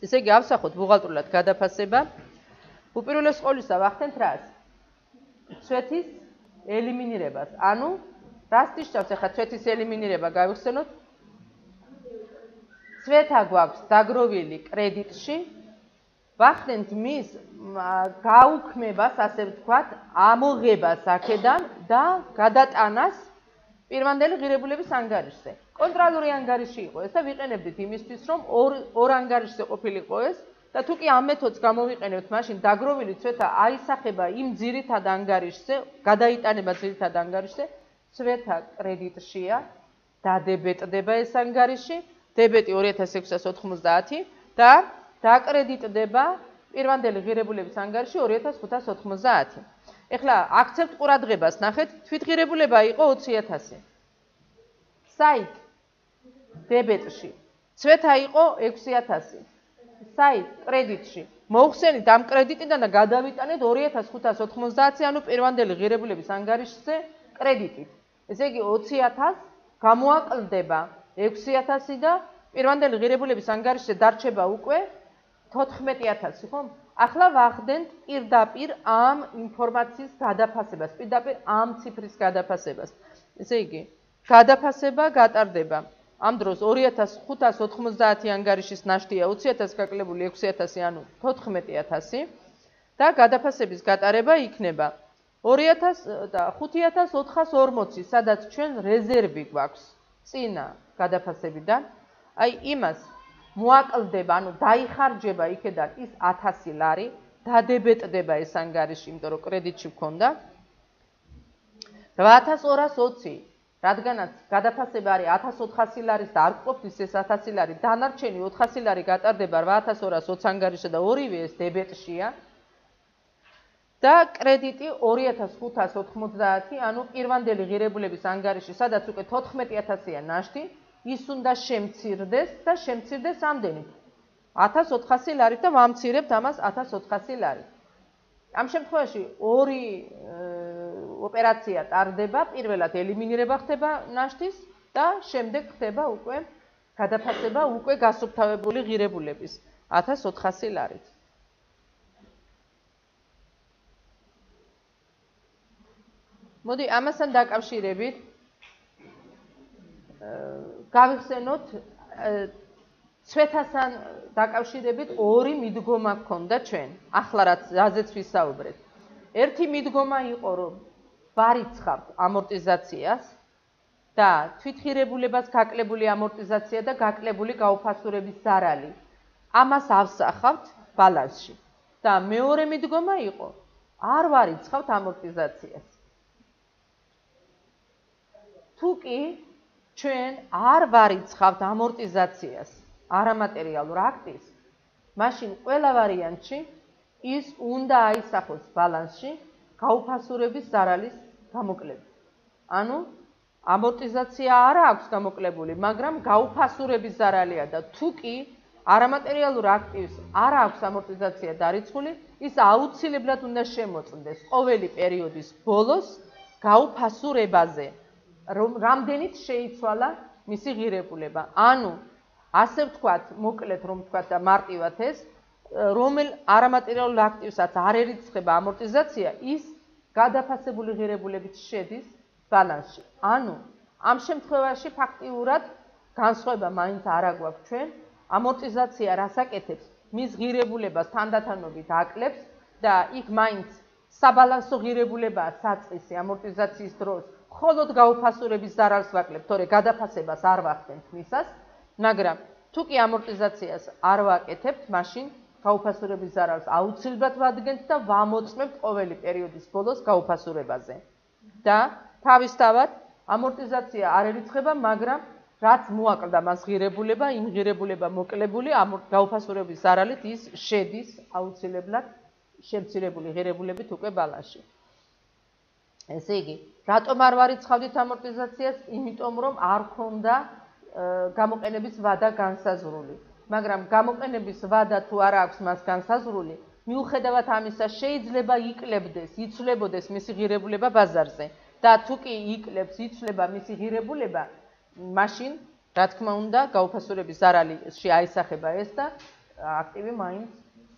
ესე იგი, ავსახოთ ბუღალტრულად გადაფასება. უპირველეს ყოვლისა ვახდენთ რას? წვეთის ელიმინირებას. ანუ, რას ნიშნავს ახლა წვეთის ელიმინირება გავიხსენოთ? წვეთა გვაქვს დაგროვილი კრედიტში, ვახდენთ მის გაუქმებას, ასე ვთქვათ, ამოღებას აქედან და გადატანას პირვანდელი ღირებულების ანგარიშზე. კონტროლური ანგარიში იყო ეს და ვიყენებდით იმისთვის, რომ ორ ანგარიშზე ყოფილიყო ეს და თუ კი ამ მეთოდს გამოვიყენებთ, მაშინ დაგროვილი წვეთა აისახება იმ ძირითად ანგარიშზე, გადაიტანება ძირითად ანგარიშზე, წვეთა კრედიტშია, დადებეტდება ეს ანგარიში, დებეტი 2690 და დაკრედიტდება პირვანდელი ღირებულების ანგარიში 2590. ეხლა აქცევთ ყურადღებას, ნახეთ, თვითღირებულება იყო 20000. საით დებეტში წვეთა იყო 6000. საით კრედიტში მოხსენით ამ კრედიტიდან და გადავიტანეთ 2590, ანუ პირვანდელი ღირებულების ანგარიშზე კრედიტით. ესე იგი 20000 გამოაკლდება 6000 და პირვანდელი ღირებულების ანგარიშზე დარჩება უკვე 14000, ხო? ახლა ვახდენთ პირდაპირ ამ ინფორმაციის გადაფასებას, პირდაპირ ამ ციფრის გადაფასებას. ესე იგი, გადაფასება გატარდება. ამ დროს 2590 ანგარიშის ნაშთია 20000 გაკლებული 6000, ანუ 14000 და გადაფასების გატარება იქნება 5440, სადაც ჩვენ რეზერვი გვაქვს წინა გადაფასებიდან. აი იმას მოაკლდება, ანუ დაიხარჯება იქედან ის 1000 ლარი, დადებეტდება ეს ანგარიში, იმიტომ რომ კრედიტში გვქონდა 8220, რადგანაც გადაფასება არის 1400 ლარის და არ ყოფნის ეს 1000 ლარი, დანარჩენი 400 ლარი გატარდება 8220 ანგარიშსა და ორივე ეს დებეტშია. და კრედიტი 2590, ანუ პირვანდელი ღირებულების ანგარიში, სადაც უკვე 14000-ია ნაშთი, ის უნდა შემცირდეს და შემცირდეს ამდენით 1400 ლარით და ვამცირებთ ამას 1400 ლარი. ამ შემთხვევაში ორი ოპერაცია ტარდება, პირველად ელიმინირება ხდება ნაშთის და შემდეგ ხდება უკვე გადაფასება უკვე გასუფთავებული ღირებულების 1400 ლარით. მოდი ამასთან დაკავშირებით გავიხსენოთ ცვეთასთან დაკავშირებით ორი მიდგომა გქონდა ჩვენ, ახლა რაზეც ვისაუბრეთ. ერთი მიდგომა იყო, რომ ვარიცხავთ ამორტიზაციას და თვითღირებულებას გაკლებული ამორტიზაცია და გაკლებული გაუფასურების ზარალი. ამას ავსახავთ ბალანსში. და მეორე მიდგომა იყო, არ ვარიცხავთ ამორტიზაციას. თუ კი ჩვენ არ ვარიცხავთ ამორტიზაციას არამატერიალურ აქტის, მაშინ ყველა ვარიანტში ის უნდა აისახოს ბალანსში გაუფასურების ზარალის გამოკლებით. ანუ ამორტიზაცია არ აქვს გამოკლებული, მაგრამ გაუფასურების ზარალია და თუ კი არამატერიალურ აქტივს არ აქვს ამორტიზაცია დარიცხული, ის აუცილებლად უნდა შემოწმდეს ყოველი პერიოდის ბოლოს გაუფასურებაზე, რამდენით შეიცვალა მისი ღირებულება. ანუ ასე ვთქვათ, მოკლედ რომ ვთქვათ და მარტივად ეს, რომელ არამატერიალურ აქტივსაც არ ერიცხება ამორტიზაცია, ის გადაფასებული ღირებულებით შედის ბალანსში. ანუ ამ შემთხვევაში ფაქტიურად განსხვავება მაინც არ აგვაქვს ჩვენ, ამორტიზაცია რას აკეთებს, მის ღირებულებას თანდათანობით აკლებს და იქ მაინც საბალანსო ღირებულებაა საწყისი ამორტიზაციის დროს, მხოლოდ გაუფასურების ზარალს ვაკლებთ, თორე გადაფასებას არ ვახდენთ მისას, მაგრამ თუ კი ამორტიზაციას არ ვაკეთებთ, მაშინ გაუფასურების ზარალს აუცილებლად ვადგენთ და ვამოწმებთ ყოველი პერიოდის ბოლოს გაუფასურებაზე. და თავისთავად ამორტიზაცია არ ერიცხება, მაგრამ რაც მოაკლდა მას ღირებულება, იმ ღირებულება მოკლებული გაუფასურების ზარალით ის შედის აუცილებლად შემცირებული ღირებულებით უკვე ბალანსში. ესე იგი, რატომ არ ვარიცხავდით ამორტიზაციას? იმიტომ რომ არ ქონდა გამოყენების ვადა განსაზღვრული. მაგრამ გამოყენების ვადა თუ არ აქვს მას განსაზღვრული, მიუხედავად ამისა შეიძლება იკლებდეს, იცვლებოდეს მისი ღირებულება ბაზარზე და თუ კი იკლებს, იცვლება მისი ღირებულება, მაშინ, რა თქმა უნდა, გაუფასურების ზარალში აისახება ეს და აქტივი მაინც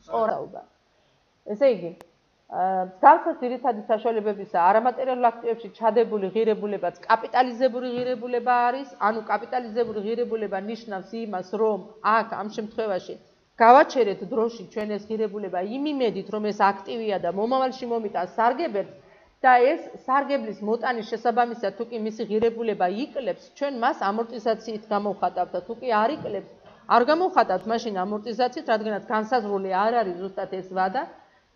სწორაობა. ესე იგი, მსგავსად ძირითადი საშუალებებისა არამატერიალურ აქტივებში ჩადებული ღირებულებაც კაპიტალიზებული ღირებულება არის, ანუ კაპიტალიზებული ღირებულება ნიშნავს იმას, რომ აქ ამ შემთხვევაში გავაჩერეთ დროში ჩვენ ეს ღირებულება იმ იმედით, რომ ეს აქტივია და მომავალში მომიტანს სარგებელს და ეს სარგებლის მოტანის შესაბამისად თუ კი მისი ღირებულება იკლებს, ჩვენ მას ამორტიზაციით გამოვხატავთ და თუ კი არ იკლებს, არ გამოვხატავთ მაშინ ამორტიზაციით, რადგანაც განსაზღვრული არ არის ზუსტად ეს ვადა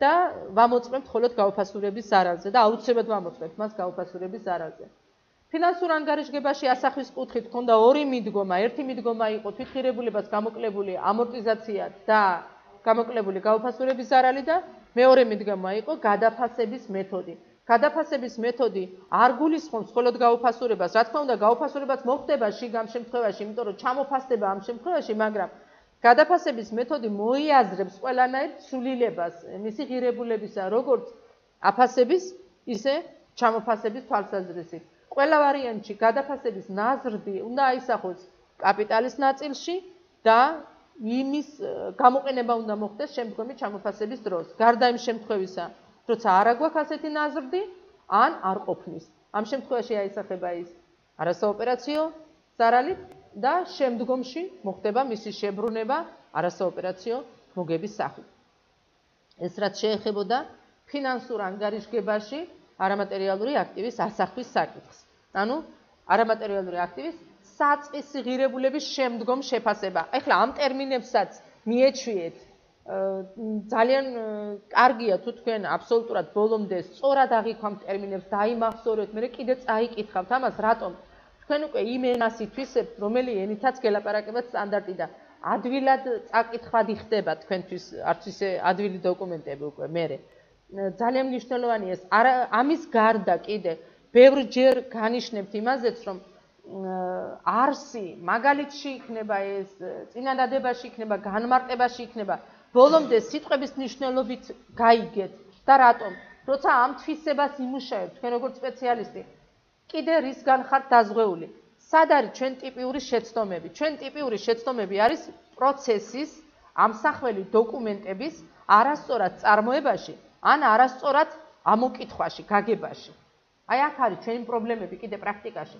და ვამოწმებთ მხოლოდ გაუფასურების ზარალზე და აუცილებლად ვამოწმებთ მას გაუფასურების ზარალზე. ფინანსურ ანგარიშგებაში ასახვის კუთხით ჰქონდა ორი მიდგომა. ერთი მიდგომა იყო თვითღირებულებას გამოკლებული ამორტიზაცია და გამოკლებული გაუფასურების ზარალი და მეორე მიდგომა იყო გადაფასების მეთოდი. გადაფასების მეთოდი არ გულისხმობს მხოლოდ გაუფასურებას. რა თქმა უნდა, გაუფასურებაც მოხდება შიგ ამ შემთხვევაში, იმიტომ რომ ჩამოფასდება ამ შემთხვევაში, მაგრამ გადაფასების მეთოდი მოიაზრებს ყველანაირ ცვლილებას მისი ღირებულებისა, როგორც აფასების, ისე ჩამოფასების თვალსაზრისით. ყველა ვარიანტში გადაფასების ნაზრდი უნდა აისახოს კაპიტალის ნაწილში და იმის გამოყენება უნდა მოხდეს შემდგომი ჩამოფასების დროს. გარდა იმ შემთხვევისა, როცა არ აგვაქვს ასეთი ნაზრდი, ან არ ყოფნის. ამ შემთხვევაში აისახება ის არასაოპერაციო ზარალით და შემდგომში მოხდება მისი შებრუნება არასაოპერაციო მოგების სახით. ეს რაც შეეხებოდა ფინანსურ ანგარიშგებაში არამატერიალური აქტივის ასახვის საკითხს. ანუ არამატერიალური აქტივის საწყისი ღირებულების შემდგომ შეფასება. ეხლა ამ ტერმინებსაც მიეჩვიეთ ძალიან კარგია თუ თქვენ აბსოლუტურად ბოლომდე სწორად აღიქვამთ ტერმინებს, დაიმახსოვრეთ, მე კიდე წაიკითხავთ ამას, რატომ? თქვენ უკვე იმ ენას ითვისებთ, რომელი ენითაც გელაპარაკებათ სტანდარტი და ადვილად წაკითხვადი ხდება თქვენთვის, არც ისე ადვილი დოკუმენტები უკვე მერე. ძალიან მნიშვნელოვანია ეს. ამის გარდა კიდე ბევრჯერ განიშნებთ იმაზეც, რომ არსი მაგალითში იქნება ეს, წინადადებაში იქნება, განმარტებაში იქნება, ბოლომდე სიტყვების მნიშვნელობით გაიგეთ და რატომ? როცა ამ თვისებას იმუშავებთ, თქვენ როგორც სპეციალისტი, კიდე რისგან ხართ დაზღვეული? სად არის ჩვენ ტიპიური შეცდომები? ჩვენ ტიპიური შეცდომები არის პროცესის ამსახველი დოკუმენტების არასწორად წარმოებაში ან არასწორად ამოკითხვაში, გაგებაში. აი აქ არის ჩვენი პრობლემები კიდე პრაქტიკაში.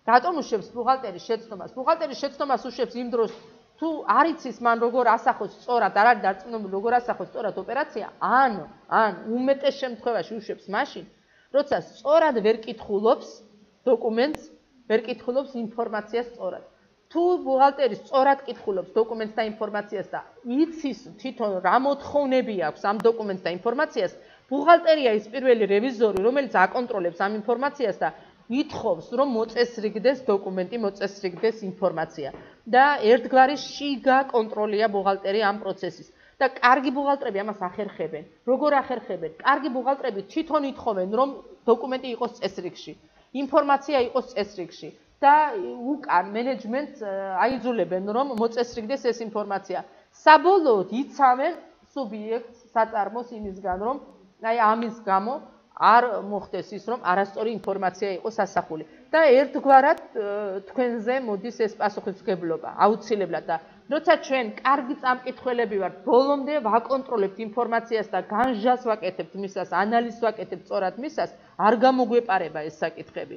რატომ უშვებს ბუღალტერის შეცდომას? ბუღალტერის შეცდომას უშვებს იმ დროს, თუ არ იცის მან როგორ ასახოს სწორად, არ არის დარწმუნებული როგორ ასახოს სწორად ოპერაცია, ან უმეტეს შემთხვევაში უშვებს მაშინ, როცა სწორად ვერ კითხულობს დოკუმენტს, ვერ კითხულობს ინფორმაციას სწორად. თუ ბუღალტერი სწორად კითხულობს დოკუმენტს და ინფორმაციას და იცის თვითონ რა მოთხოვნები აქვს ამ დოკუმენტს და ინფორმაციას, ბუღალტერია ის პირველი რევიზორი, რომელიც აკონტროლებს ამ ინფორმაციას და ითხოვს, რომ მოწესრიგდეს დოკუმენტი, მოწესრიგდეს ინფორმაცია. და ერთგვარი შიგა კონტროლია ბუღალტერი ამ პროცესის. და კარგი ბუღალტრები ამას ახერხებენ. როგორ ახერხებენ? კარგი ბუღალტრები თვითონ ითხოვენ, რომ დოკუმენტი იყოს წესრიგში, ინფორმაცია იყოს წესრიგში და უკან მენეჯმენტს აიძულებენ, რომ მოწესრიგდეს ეს ინფორმაცია. საბოლოოდ იცავენ სუბიექტს საწარმოს იმისგან, რომ აი ამის გამო არ მოხდეს ის, რომ არასწორი ინფორმაცია იყოს ასახული. და ერთგვარად თქვენზე მოდის ეს პასუხისმგებლობა, აუცილებლად და როცა ჩვენ კარგი წამკითხველები ვართ, ბოლომდე ვაკონტროლებთ ინფორმაციას და განჟას ვაკეთებთ მისას, ანალიზს ვაკეთებთ სწორად მისას, არ გამოგვეპარება ეს საკითხები.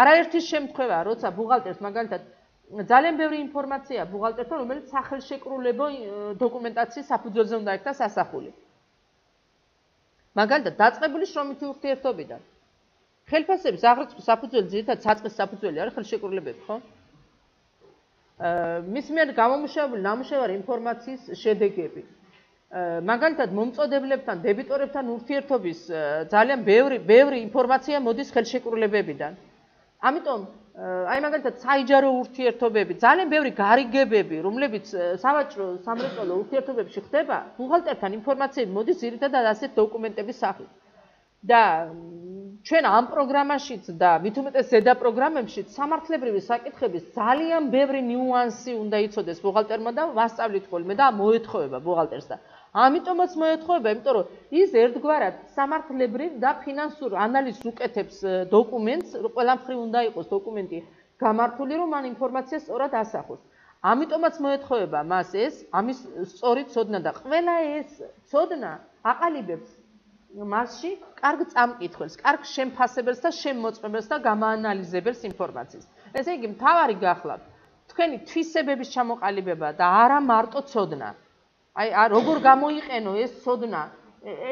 არაერთი შემთხვევაა, როცა ბუღალტერს მაგალითად ძალიან ბევრი ინფორმაცია ბუღალტერთან, რომელიც სახელშეკრულებო დოკუმენტაციის საფუძველზე უნდა იქნას ასახული. მაგალითად, დაწყებული შრომითი ურთიერთობიდან. ხელფასების აღრიცხვის საფუძველი ძირითადად საწყის საფუძველი არის ხელშეკრულებები, ხო? მის მიერ გამომუშავებული ნამუშევარი ინფორმაციის შედეგები. მაგალითად, მომწოდებლებთან, დებიტორებთან ურთიერთობის ძალიან ბევრი ინფორმაცია მოდის ხელშეკრულებებიდან. ამიტომ აი მაგალითად საიჯარო ურთიერთობები, ძალიან ბევრი გარიგებები, რომლებიც სავაჭრო სამრეწველო ურთიერთობებში ხდება, ბუღალტერთან ინფორმაციები მოდის ძირითადად ასეთ დოკუმენტების სახით. და ჩვენ ამ პროგრამაშიც და მით უმეტეს ზედა პროგრამებშიც სამართლებრივი საკითხების ძალიან ბევრი ნიუანსი უნდა იცოდეს ბუღალტერმა და ვასწავლით ხოლმე და მოეთხოვება ბუღალტერს და ამიტომაც მოეთხოვება, იმიტომ რომ ის ერთგვარად სამართლებრივ და ფინანსურ ანალიზს უკეთებს დოკუმენტს, ყველა მხრივ უნდა იყოს დოკუმენტი გამართული, რომ ამ ინფორმაციას სწორად ასახოს. ამიტომაც მოეთხოვება მას ეს ამის სწორი ცოდნა და ყველა ეს ცოდნა აყალიბებს მასში კარგ წამკითხველს, კარგ შემფასებელს და შემოწმებელს და გამაანალიზებელს ინფორმაციის. ესე იგი, მთავარი გახლავთ თქვენი თვისებების ჩამოყალიბება და არა მარტო ცოდნა. აი, როგორ გამოიყენო ეს ცოდნა,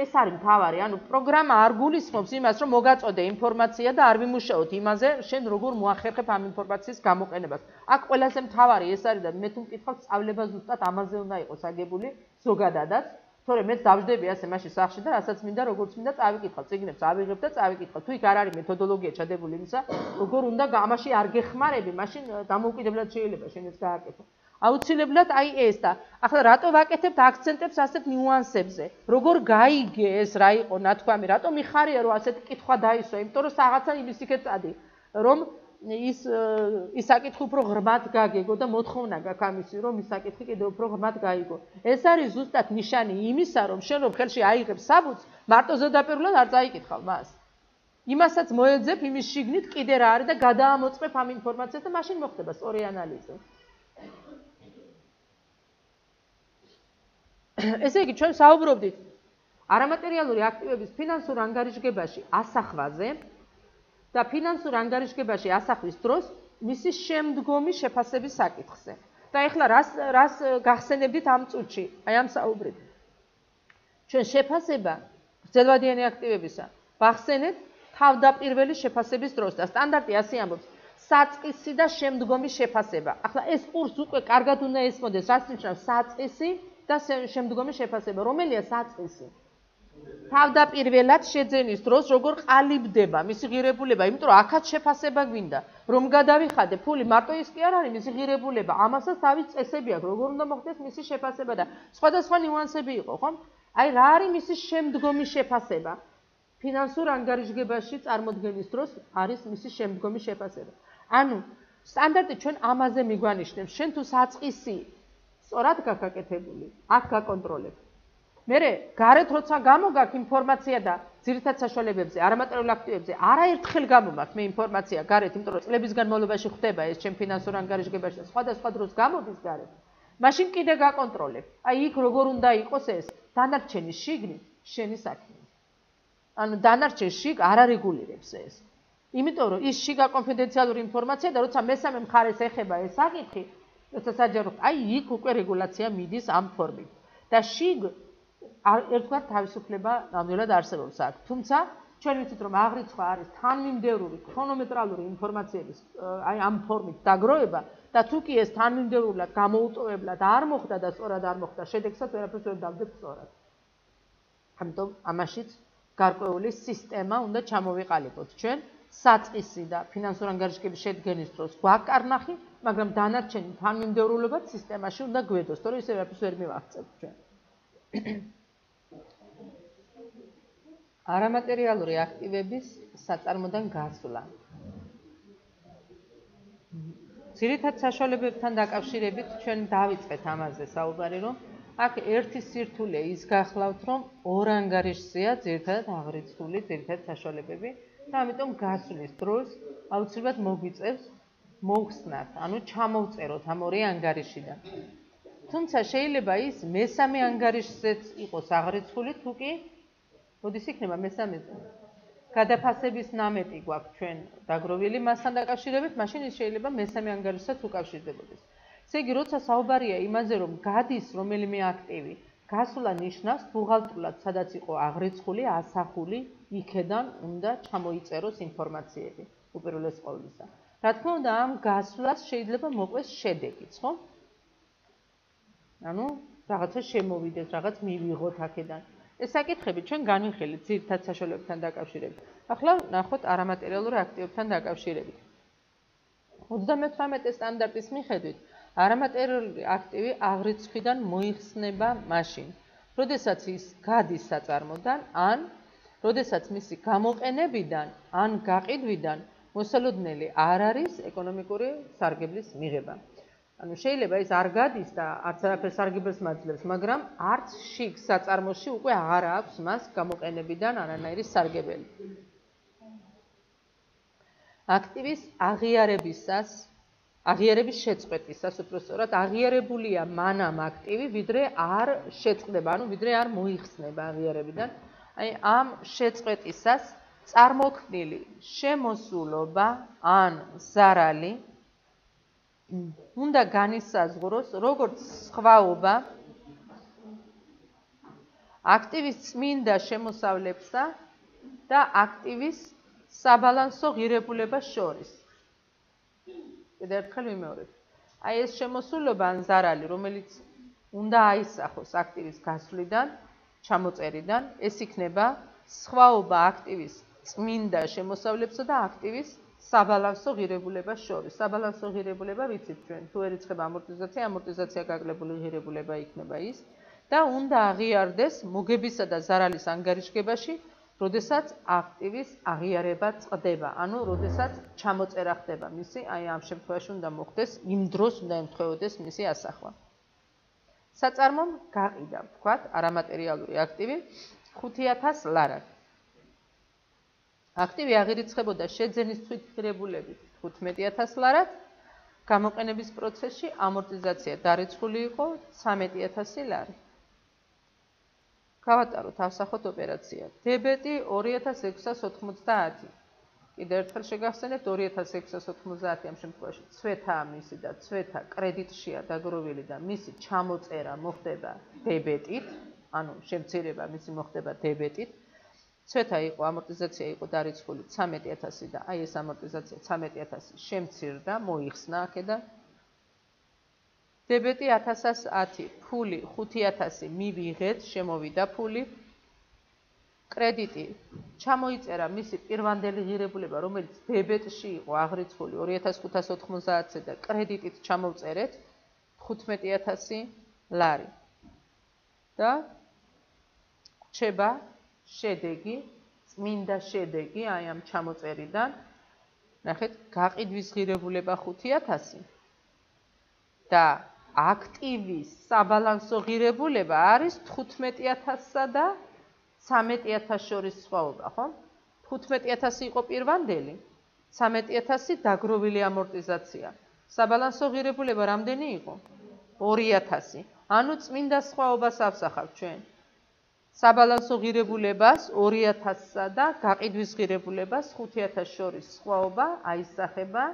ეს არის მთავარი. ანუ პროგრამა არ გულისხმობს იმას, რომ მოგაწოდე ინფორმაცია და არ ვიმუშაოთ იმაზე, შენ როგორ მოახერხებ ამ ინფორმაციის გამოყენებას. აქ ყველაზე მთავარი ეს არის და მე თუ მკითხავთ, სწავლება ზუსტად ამაზე უნდა იყოს აგებული ზოგადადაც. თორე მეც დავждები ასე მაშინ სახში და რასაც მინდა როგორც მინდა წავიკითხავ, წიგნებს ავიღებ და წავიკითხავ. თუ იქ არ არის მეთოდოლოგია ჩადებული იმისა, როგორ უნდა ამაში არ გეხმარები, მაშინ დამოუკიდებლად შეიძლება შენ ეს გააკეთო. აუცილებლად აი ეს და ახლა რატო ვაკეთებთ აქცენტებს ასეთ ნიუანსებზე? როგორ გაიგე ეს რა იყო ნათქვამი? რატო მიხარია რომ ასეთი კითხვა დაისვა? იმიტომ რომ რაღაცა იმის იქეთ წადი, რომ ის საკითხი უფრო ღრმად გაგეგო და მოთხოვნა გაქვს ამისი, რომ ის საკითხი კიდევ უფრო ღრმად გაიგო. ეს არის ზუსტად ნიშანი იმისა, რომ შენ რომ ხელში აიღებ საბუთს, მარტო ზედაპირულად არ წაიკითხავ მას. იმასაც მოეძებ იმის შიგნით კიდე რა არის და გადაამოწმებ ამ ინფორმაციას და მაშინ მოხდება სწორი ანალიზი. ესე იგი, ჩვენ საუბრობდით არამატერიალური აქტივების ფინანსურ ანგარიშგებაში ასახვაზე და ფინანსურ ანგარიშგებაში ასახვის დროს მისი შემდგომი შეფასების საკითხზე. და ეხლა რას გახსენებდით ამ წუთში, აი ამ საუბრით. ჩვენ შეფასება გრძელვადიანი აქტივებისა ვახსენეთ თავდაპირველი შეფასების დროს და სტანდარტი ასე ამბობს, საწყისი და შემდგომი შეფასება. ახლა ეს კურსი უკვე კარგად უნდა ესმოდეს, რაც ნიშნავს საწყისი და შემდგომი შეფასება, რომელია საწყისი. თავდაპირველად შეძენის დროს როგორ ყალიბდება მისი ღირებულება, იმიტომ რომ აქაც შეფასება გვინდა, რომ გადავიხადე ფული მარტო ის კი არ არის მისი ღირებულება, ამასაც თავის წესები აქვს, როგორ უნდა მოხდეს მისი შეფასება და სხვადასხვა ნიუანსები იყო, ხო? აი რა არის მისი შემდგომი შეფასება? ფინანსურ ანგარიშგებაში წარმოდგენის დროს არის მისი შემდგომი შეფასება. ანუ სტანდარტი ჩვენ ამაზე მიგვანიშნებს, შენ თუ საწყისი სწორად გაკეთებული, აქ გაკონტროლებ. მერე გარეთ როცა გამოგაქვს ინფორმაცია და ძირითად საშუალებებზე, არამატერიალურ აქტივებზე, არაერთხელ გამომაქვს მე ინფორმაცია გარეთ, იმიტომ რომ წლების განმავლობაში ხდება ეს ჩემ ფინანსურ ანგარიშგებაში და სხვადასხვა დროს გამოდის გარეთ. მაშინ კიდე გაკონტროლებ. აი იქ როგორ უნდა იყოს ეს დანარჩენი შიგნით შენი საქმე. ანუ დანარჩენ შიგ არ არეგულირებს ეს. იმიტომ რომ ის შიგა კონფიდენციალური ინფორმაცია და როცა მესამე მხარეს ეხება ეს საკითხი, როცა საჯაროდ აი იქ უკვე რეგულაცია მიდის ამ ფორმით. და შიგ ერთგვარ თავისუფლება ნამდვილად არსებობს აქ. თუმცა ჩვენ ვიცით რომ აღრიცხვა არის თანმიმდევრული ქრონომეტრალური ინფორმაციების აი ამ ფორმით დაგროვება და თუ კი ეს თანმიმდევრულად გამოუტოვებლად არ მოხდა და სწორად არ მოხდა, შედეგსაც ვერაფერს ვერ დავდებთ სწორად. ამიტომ ამაშიც გარკვეული სისტემა უნდა ჩამოვიყალიბოთ ჩვენ საწყისი და ფინანსურ ანგარიშგების შედგენის დროს გვაკარნახი, მაგრამ დანარჩენი თანმიმდევრულობაც სისტემაში უნდა გვედოს, თორე ისე ვერაფერს ვერ მივაღწევთ ჩვენ. არამატერიალური აქტივების საწარმოდან გასვლა. ძირითად საშუალებებთან დაკავშირებით ჩვენ დავიწყეთ ამაზე საუბარი, რომ აქ ერთი სირთულე ის გახლავთ, რომ ორ ანგარიშზეა ძირითადად აღრიცხული ძირითად საშუალებები და ამიტომ გასვლის დროს აუცილებლად მოგვიწევს მოვხსნათ, ანუ ჩამოვწეროთ ამ ორი ანგარიშიდან. თუმცა შეიძლება ის მესამე ანგარიშზეც იყოს აღრიცხული, თუ კი მოდის იქნება მესამეზე. გადაფასების ნამეტი გვაქვს ჩვენ დაგროვილი მასთან დაკავშირებით, მაშინ ის შეიძლება მესამე ანგარიშსაც უკავშირდებოდეს. ესე იგი, როცა საუბარია იმაზე, რომ გადის რომელიმე აქტივი, გასვლა ნიშნავს ბუღალტრულად, სადაც იყო აღრიცხული, ასახული, იქედან უნდა ჩამოიწეროს ინფორმაციები უპირველეს ყოვლისა. რა თქმა უნდა, ამ გასვლას შეიძლება მოყვეს შედეგიც, ხო? ანუ რაღაცა შემოვიდეს, რაღაც მივიღოთ აქედან. ეს საკითხები ჩვენ განვიხილეთ ძირითად საშუალებებთან დაკავშირებით. ახლა ნახოთ არამატერიალური აქტივებთან დაკავშირებით. 38 სტანდარტის მიხედვით არამატერიალური აქტივი აღრიცხვიდან მოიხსნება მაშინ, როდესაც ის გადის საწარმოდან, ან როდესაც მისი გამოყენებიდან, ან გაყიდვიდან მოსალოდნელი არ არის ეკონომიკური სარგებლის მიღება. ანუ შეიძლება ის არ გადის და არც არაფერს სარგებელს მაძლევს, მაგრამ არც შიგ საწარმოში უკვე აღარ აქვს მას გამოყენებიდან არანაირი სარგებელი. აქტივის აღიარების შეწყვეტისას, უпростоრად აღიარებულია მანამ აქტივი, ვიდრე არ შეწყდება, ანუ ვიდრე არ მოიხსნება აღიარებიდან. აი ამ შეწყვეტისას წარმოქმნილი შემოსულობა ან ზარალი უნდა განისაზღვროს როგორც სხვაობა აქტივის წმინდა შემოსავლებსა და აქტივის საბალანსო ღირებულებას შორის. კიდევ ერთხელ ვიმეორებ. აი ეს შემოსულობა ან ზარალი, რომელიც უნდა აისახოს აქტივის გასვლიდან, ჩამოწერიდან, ეს იქნება სხვაობა აქტივის წმინდა შემოსავლებსა და აქტივის საბალანსო ღირებულებას შორის. საბალანსო ღირებულება ვიცით ჩვენ, თუ ერიცხება ამორტიზაცია გაკლებული ღირებულება იქნება ის და უნდა აღიარდეს მოგებისა და ზარალის ანგარიშგებაში, როდესაც აქტივის აღიარება წყდება, ანუ როდესაც ჩამოწერა ხდება მისი, აი ამ შემთხვევაში უნდა მოხდეს, იმ დროს უნდა ემთხვეოდეს მისი ასახვა. საწარმომ გაყიდა, ვთქვათ, არამატერიალური აქტივი 5000 ლარად. აქტივი აღირიცხებოდა შეძენის თვითღირებულებით 15000 ლარად, გამოყენების პროცესში ამორტიზაცია დარიცხული იყო 13000 ლარი. გავატაროთ ავსახოთ ოპერაცია. დებეტი 2690. კიდევ ერთხელ შეგახსენებთ 2690 ამ შემთხვევაში ცვეთაა მისი და ცვეთა კრედიტშია დაგროვილი და მისი ჩამოწერა მოხდება დებეტით, ანუ შემცირება მისი მოხდება დებეტით. ცვეთა იყო ამორტიზაცია იყო დარიცხული 13000 და აი ეს ამორტიზაცია 13000 შემცირდა, მოიხსნა აქედან. დებეტი 1010, ფული 5000 მივიღეთ, შემოვიდა ფული. კრედიტი ჩამოიწერა მისი პირვანდელი ღირებულება, რომელიც დებეტში იყო აღრიცხული 2590-ზე და კრედიტით ჩამოვწერეთ 15000 ლარი. და რჩება შედეგი, წმინდა შედეგი აი ამ ჩამოწერიდან. ნახეთ, გაყიდვის ღირებულება 5000 და აქტივის საბალანსო ღირებულება არის 15000-სა და 13000 შორის სხვაობა, ხო? 15000 იყო პირვანდელი, 13000 დაგროვილი ამორტიზაცია. საბალანსო ღირებულება რამდენი იყო? 2000. ანუ წმინდა სხვაობას ავსახავთ ჩვენ. საბალანსო ღირებულებას 2000-სა და გაყიდვის ღირებულებას 5000 შორის სხვაობა აისახება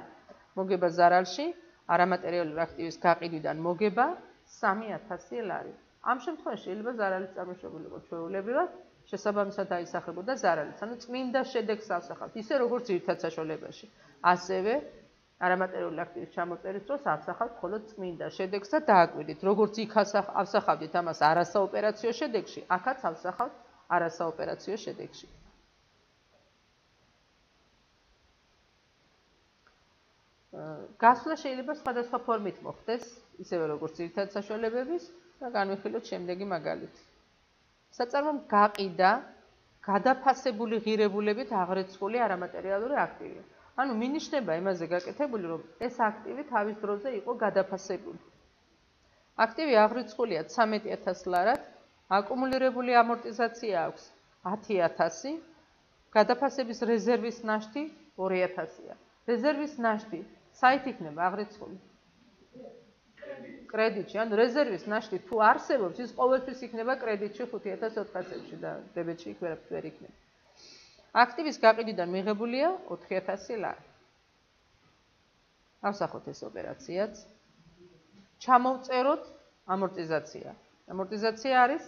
მოგება ზარალში, არამატერიალური აქტივის გაყიდვიდან მოგება 3000 ლარი. ამ შემთხვევაში შეიძლება ზარალის წარმოშობილიყო ჩვეულებრივად, შესაბამისად აისახებოდა ზარალიც. ანუ წმინდა შედეგს ავსახავთ, ისე როგორც ძირითად საშუალებაში. ასევე არამატერიული აქტივის ჩამოწერის დროს ავსახავთ მხოლოდ წმინდა შედეგს და დააკვირდით, როგორც იქ ავსახავდით ამას არასაოპერაციო შედეგში, აქაც ავსახავთ არასაოპერაციო შედეგში. გასვლა შეიძლება სხვადასხვა ფორმით მოხდეს, ისევე როგორც ძირითად საშუალებების და განვიხილოთ შემდეგი მაგალითი. საწარმომ გაყიდა გადაფასებული ღირებულებით აღრიცხული არამატერიალური აქტივი. ანუ მინიშნება იმაზე გაკეთებული, რომ ეს აქტივი თავის დროზე იყო გადაფასებული. აქტივი აღრიცხულია 13000 ლარად, აკუმულირებული ამორტიზაცია აქვს 10000, გადაფასების რეზერვის ნაშთი 2000-ია. რეზერვის ნაშთი საით იქნება აღრიცხული? კრედიტში, ანუ რეზერვის ნაშთი თუ არსებობს, ის ყოველთვის იქნება კრედიტში 5400-ში და დებეტში იქ ვერ იქნება. აქტივის გაყიდვიდან მიღებულია 4000 ლარი. ავსახოთ ეს ოპერაციაც. ჩამოვწეროთ ამორტიზაცია. ამორტიზაცია არის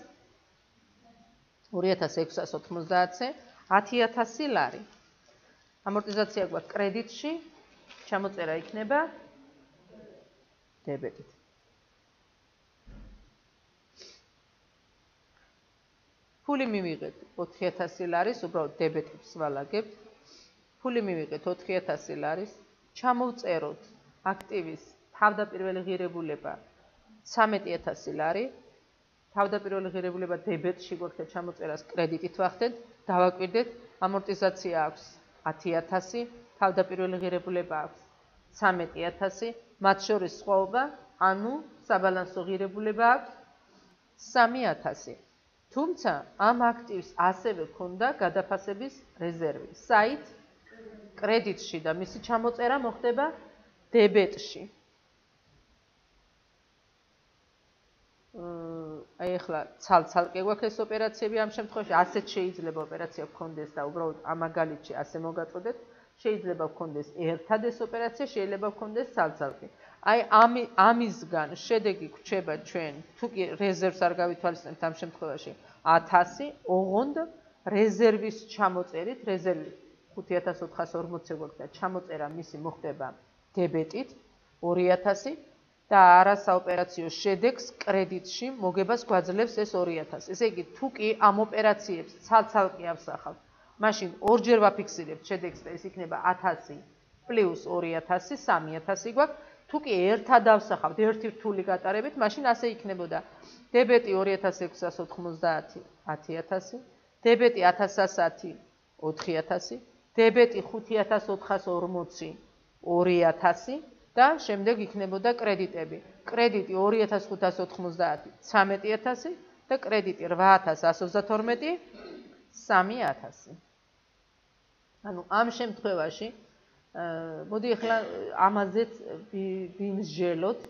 2690-ზე 10000 ლარი. ამორტიზაცია გვაქვს კრედიტში, ჩამოწერა იქნება დებეტით. ფული მივიღეთ 4000 ლარის, უბრალოდ დებეტებს ვალაგებთ. ფული მივიღეთ 4000 ლარის, ჩამოვწეროთ აქტივის თავდაპირველი ღირებულება 13000 ლარი. თავდაპირველი ღირებულება დებეტში გვაქვს და ჩამოწერას კრედიტით ვახდენთ, დავაკვირდეთ, ამორტიზაცია აქვს 10000, თავდაპირველი ღირებულება აქვს 13000, მათ შორის სხვაობა, ანუ საბალანსო ღირებულება აქვს 3000. თუმცა ამ აქტივს ასევე ჰქონდა გადაფასების რეზერვი. საით? კრედიტში და მისი ჩამოწერა მოხდება დებეტში. აი ახლა ცალ-ცალკე გვაქვს ეს ოპერაციები ამ შემთხვევაში, ასეთ შეიძლება ოპერაცია გქონდეს და უბრალოდ ამ მაგალითში ასე მოგაწოდეთ. შეიძლება გქონდეს ერთად ეს ოპერაცია, შეიძლება გქონდეს ცალ-ცალკე. აი ამისგან შედეგი გვჩება ჩვენ, თუ კი რეზერვს არ გავითვალისწინებთ ამ შემთხვევაში 1000, ოღონდ რეზერვის ჩამოწერით, რეზერვი 5440 გვაქვს და ჩამოწერა მისი მოხდება დებეტით 2000 და არასაოპერაციო შედეგს კრედიტში მოგებას გვაძლევს ეს 2000. ესე იგი, თუ კი ამ ოპერაციებს ცალ-ცალკე ავსახავთ, მაშინ ორჯერ ვაფიქსირებთ შედეგს და ეს იქნება 1000 პლუს 2000, 3000 გვაქვს. თუ კი ერთად ავსახავთ, ერთი რთული გატარებით, მაშინ ასე იქნებოდა. დებეტი 2690 10000, დებეტი 1010 4000, დებეტი 5440 2000 და შემდეგ იქნებოდა კრედიტები. კრედიტი 2590 13000 და კრედიტი 8132 3000. ანუ ამ შემთხვევაში მოდი ახლა ამაზეც ვიმსჯელოთ,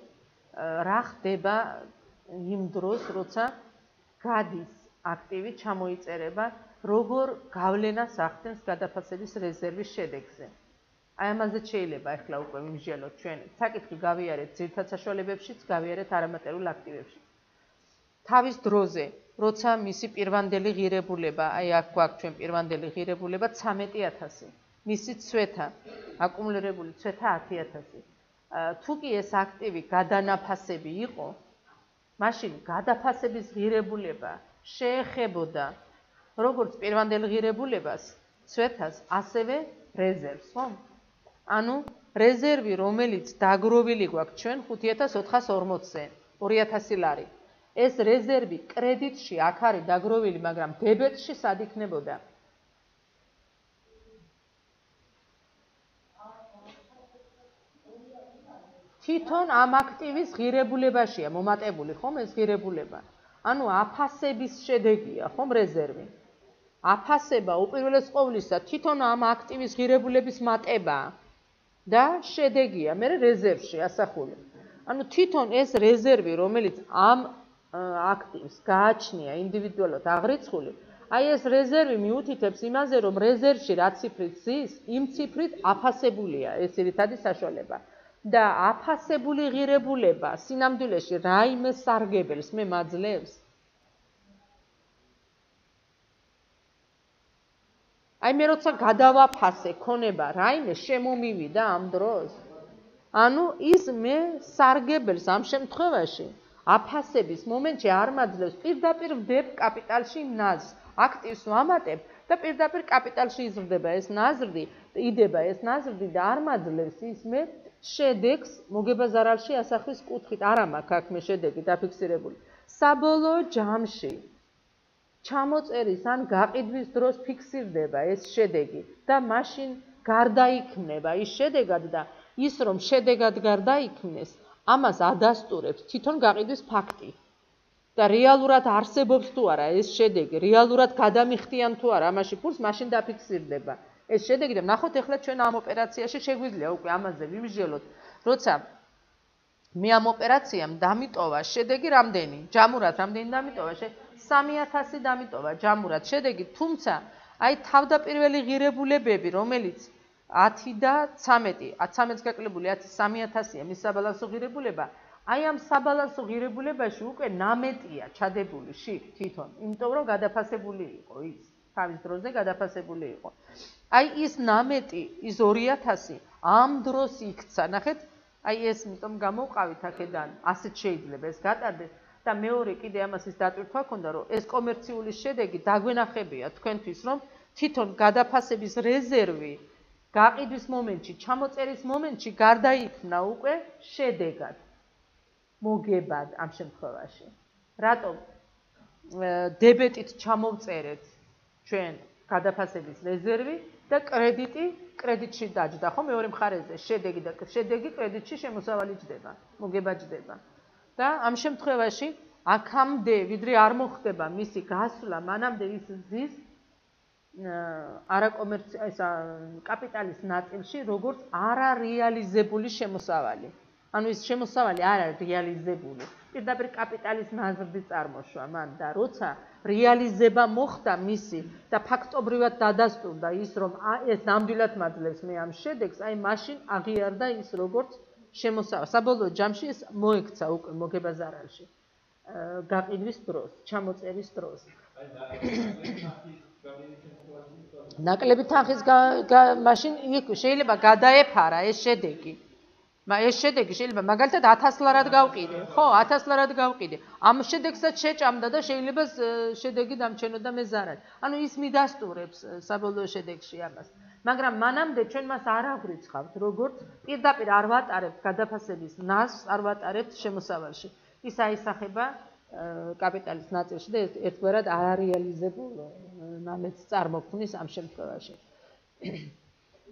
რა ხდება იმ დროს, როცა გადის აქტივი ჩამოიწერება, როგორ გავლენას ახდენს გადაფასების რეზერვის შედეგზე. აი ამაზეც შეიძლება ახლა უკვე ვიმსჯელოთ ჩვენ. საკითხი გავიარეთ ძირითად საშუალებებშიც, გავიარეთ არამატერიულ აქტივებში. თავის დროზე, როცა მისი პირვანდელი ღირებულება, აი აქ გვაქვს ჩვენ პირვანდელი ღირებულება 13000. მისი ცვეთა, აკუმულირებული ცვეთა 10000. თუ კი ეს აქტივი გადანაფასები იყო, მაშინ გადაფასების ღირებულება შეეხებოდა როგორც პირვანდელ ღირებულებას, ცვეთას, ასევე რეზერვს, ხო? ანუ რეზერვი, რომელიც დაგროვილი გვაქვს ჩვენ 5440-ზე, 2000 ლარი. ეს რეზერვი კრედიტში აქ არის დაგროვილი, მაგრამ დებეტში სად იქნებოდა? თვითონ ამ აქტივის ღირებულებაშია მომატებული, ხომ ეს ღირებულება? ანუ აფასების შედეგია, ხომ რეზერვი? აფასება უპირველეს ყოვლისა თვითონ ამ აქტივის ღირებულების მატებაა და შედეგია მე რეზერვში ასახული. ანუ თვითონ ეს რეზერვი, რომელიც ამ აქტივს გააჩნია ინდივიდუალურად აღრიცხული, აი ეს რეზერვი მიუთითებს იმაზე, რომ რეზერვში რა ციფრით ზის, იმ ციფრით აფასებულია ეს ძირითადი საშუალება. და აფასებული ღირებულება სინამდვილეში რაიმე სარგებელს მე მაძლევს. აი მე როცა გადავაფასე ქონება რაიმე შემომივიდა ამ დროს. ანუ ის მე სარგებელს ამ შემთხვევაში აფასების მომენტში არ მაძლევს, პირდაპირ ვდებ კაპიტალში ნაზრს. აქტივს ვამატებ და პირდაპირ კაპიტალში იზრდება ეს ნაზრდი, იდება ეს ნაზრდი და არ მაძლევს ის მე შედეგს მოგებაზარალში ასახვის კუთხით. არა მაქვს აქ მე შედეგი დაფიქსირებული. საბოლოო ჯამში ჩამოწერის ან გაყიდვის დროს ფიქსირდება ეს შედეგი და მაშინ გარდაიქმნება ის შედეგად და ის რომ შედეგად გარდაიქმნეს, ამას ადასტურებს თვითონ გაყიდვის ფაქტი. და რეალურად არსებობს თუ არა ეს შედეგი, რეალურად გადამიხდიან თუ არა ამაში ფულს, მაშინ დაფიქსირდება. ეს შედეგი და ნახოთ ახლა ჩვენ ამ ოპერაციაში შეგვიძლია უკვე ამაზე ვიმსჯელოთ, როცა მე ამ ოპერაციამ დამიტოვა შედეგი რამდენი? ჯამურად რამდენი დამიტოვა? 3000 დამიტოვა ჯამურად შედეგი, თუმცა აი თავდაპირველი ღირებულებები, რომელიც 10 და 13, 13-ს გაკლებული 10 3000-ია მის საბალანსო ღირებულება, აი ამ საბალანსო ღირებულებაში უკვე ნამეტია ჩადებული შიგ თვითონ, იმიტომ რომ გადაფასებული იყო ის, თავის დროზე გადაფასებული იყო. აი ის ნამეტი, ის 2000 ამ დროს იქცა, ნახეთ, აი ეს იმიტომ გამოვყავით აქედან, ასეთ შეიძლება ეს გატარდეს და მეორე კიდე ამას ის დატვირთვა ქონდა, რომ ეს კომერციული შედეგი დაგვენახებია თქვენთვის, რომ თვითონ გადაფასების რეზერვი გაყიდვის მომენტში, ჩამოწერის მომენტში გარდაიქმნა უკვე შედეგად. მოგებად ამ შემთხვევაში. რატომ დებეტით ჩამოვწერეთ ჩვენ გადაფასების რეზერვი და კრედიტი კრედიტში დაჯდა, ხო, მეორე მხარეზე შედეგი და შედეგი კრედიტში შემოსავალი ჯდება, მოგება ჯდება. და ამ შემთხვევაში აქამდე ვიდრე არ მოხდება მისი გასვლა, მანამდე ის ზის კაპიტალის ნაწილში, როგორც არარეალიზებული შემოსავალი. ანუ ის შემოსავალი არ არის რეალიზებული. პირდაპირ კაპიტალის ნაზრდი წარმოშვა მან და როცა რეალიზება მოხდა მისი და ფაქტობრივად დადასტურდა ის, რომ ეს ნამდვილად მაძლევს მე ამ შედეგს, აი მაშინ აღიარდა ის როგორც შემოსავალი. საბოლოო ჯამში ეს მოექცა უკვე მოგებაზარალში. გაყიდვის დროს, ჩამოწერის დროს. ნაკლები თანხის მაშინ შეიძლება გადაეფარა ეს შედეგი. ეს შედეგი შეიძლება მაგალითად 1000 ლარად გავყიდე, ხო, 1000 ლარად გავყიდე. ამ შედეგსაც შეჭამდა და შეიძლება შედეგი დამჩენოდა მე ზარად. ანუ ის მიდასტურებს საბოლოო შედეგში ამას. მაგრამ მანამდე ჩვენ მას არ აღვიცხავთ, როგორც პირდაპირ არ ვატარებთ გადაფასების ნაზს, არ ვატარებთ შემოსავალში. ის აისახება კაპიტალის ნაწილში და ერთგვარად არარეალიზებულ ნამეტს წარმოქმნის ამ შემთხვევაში.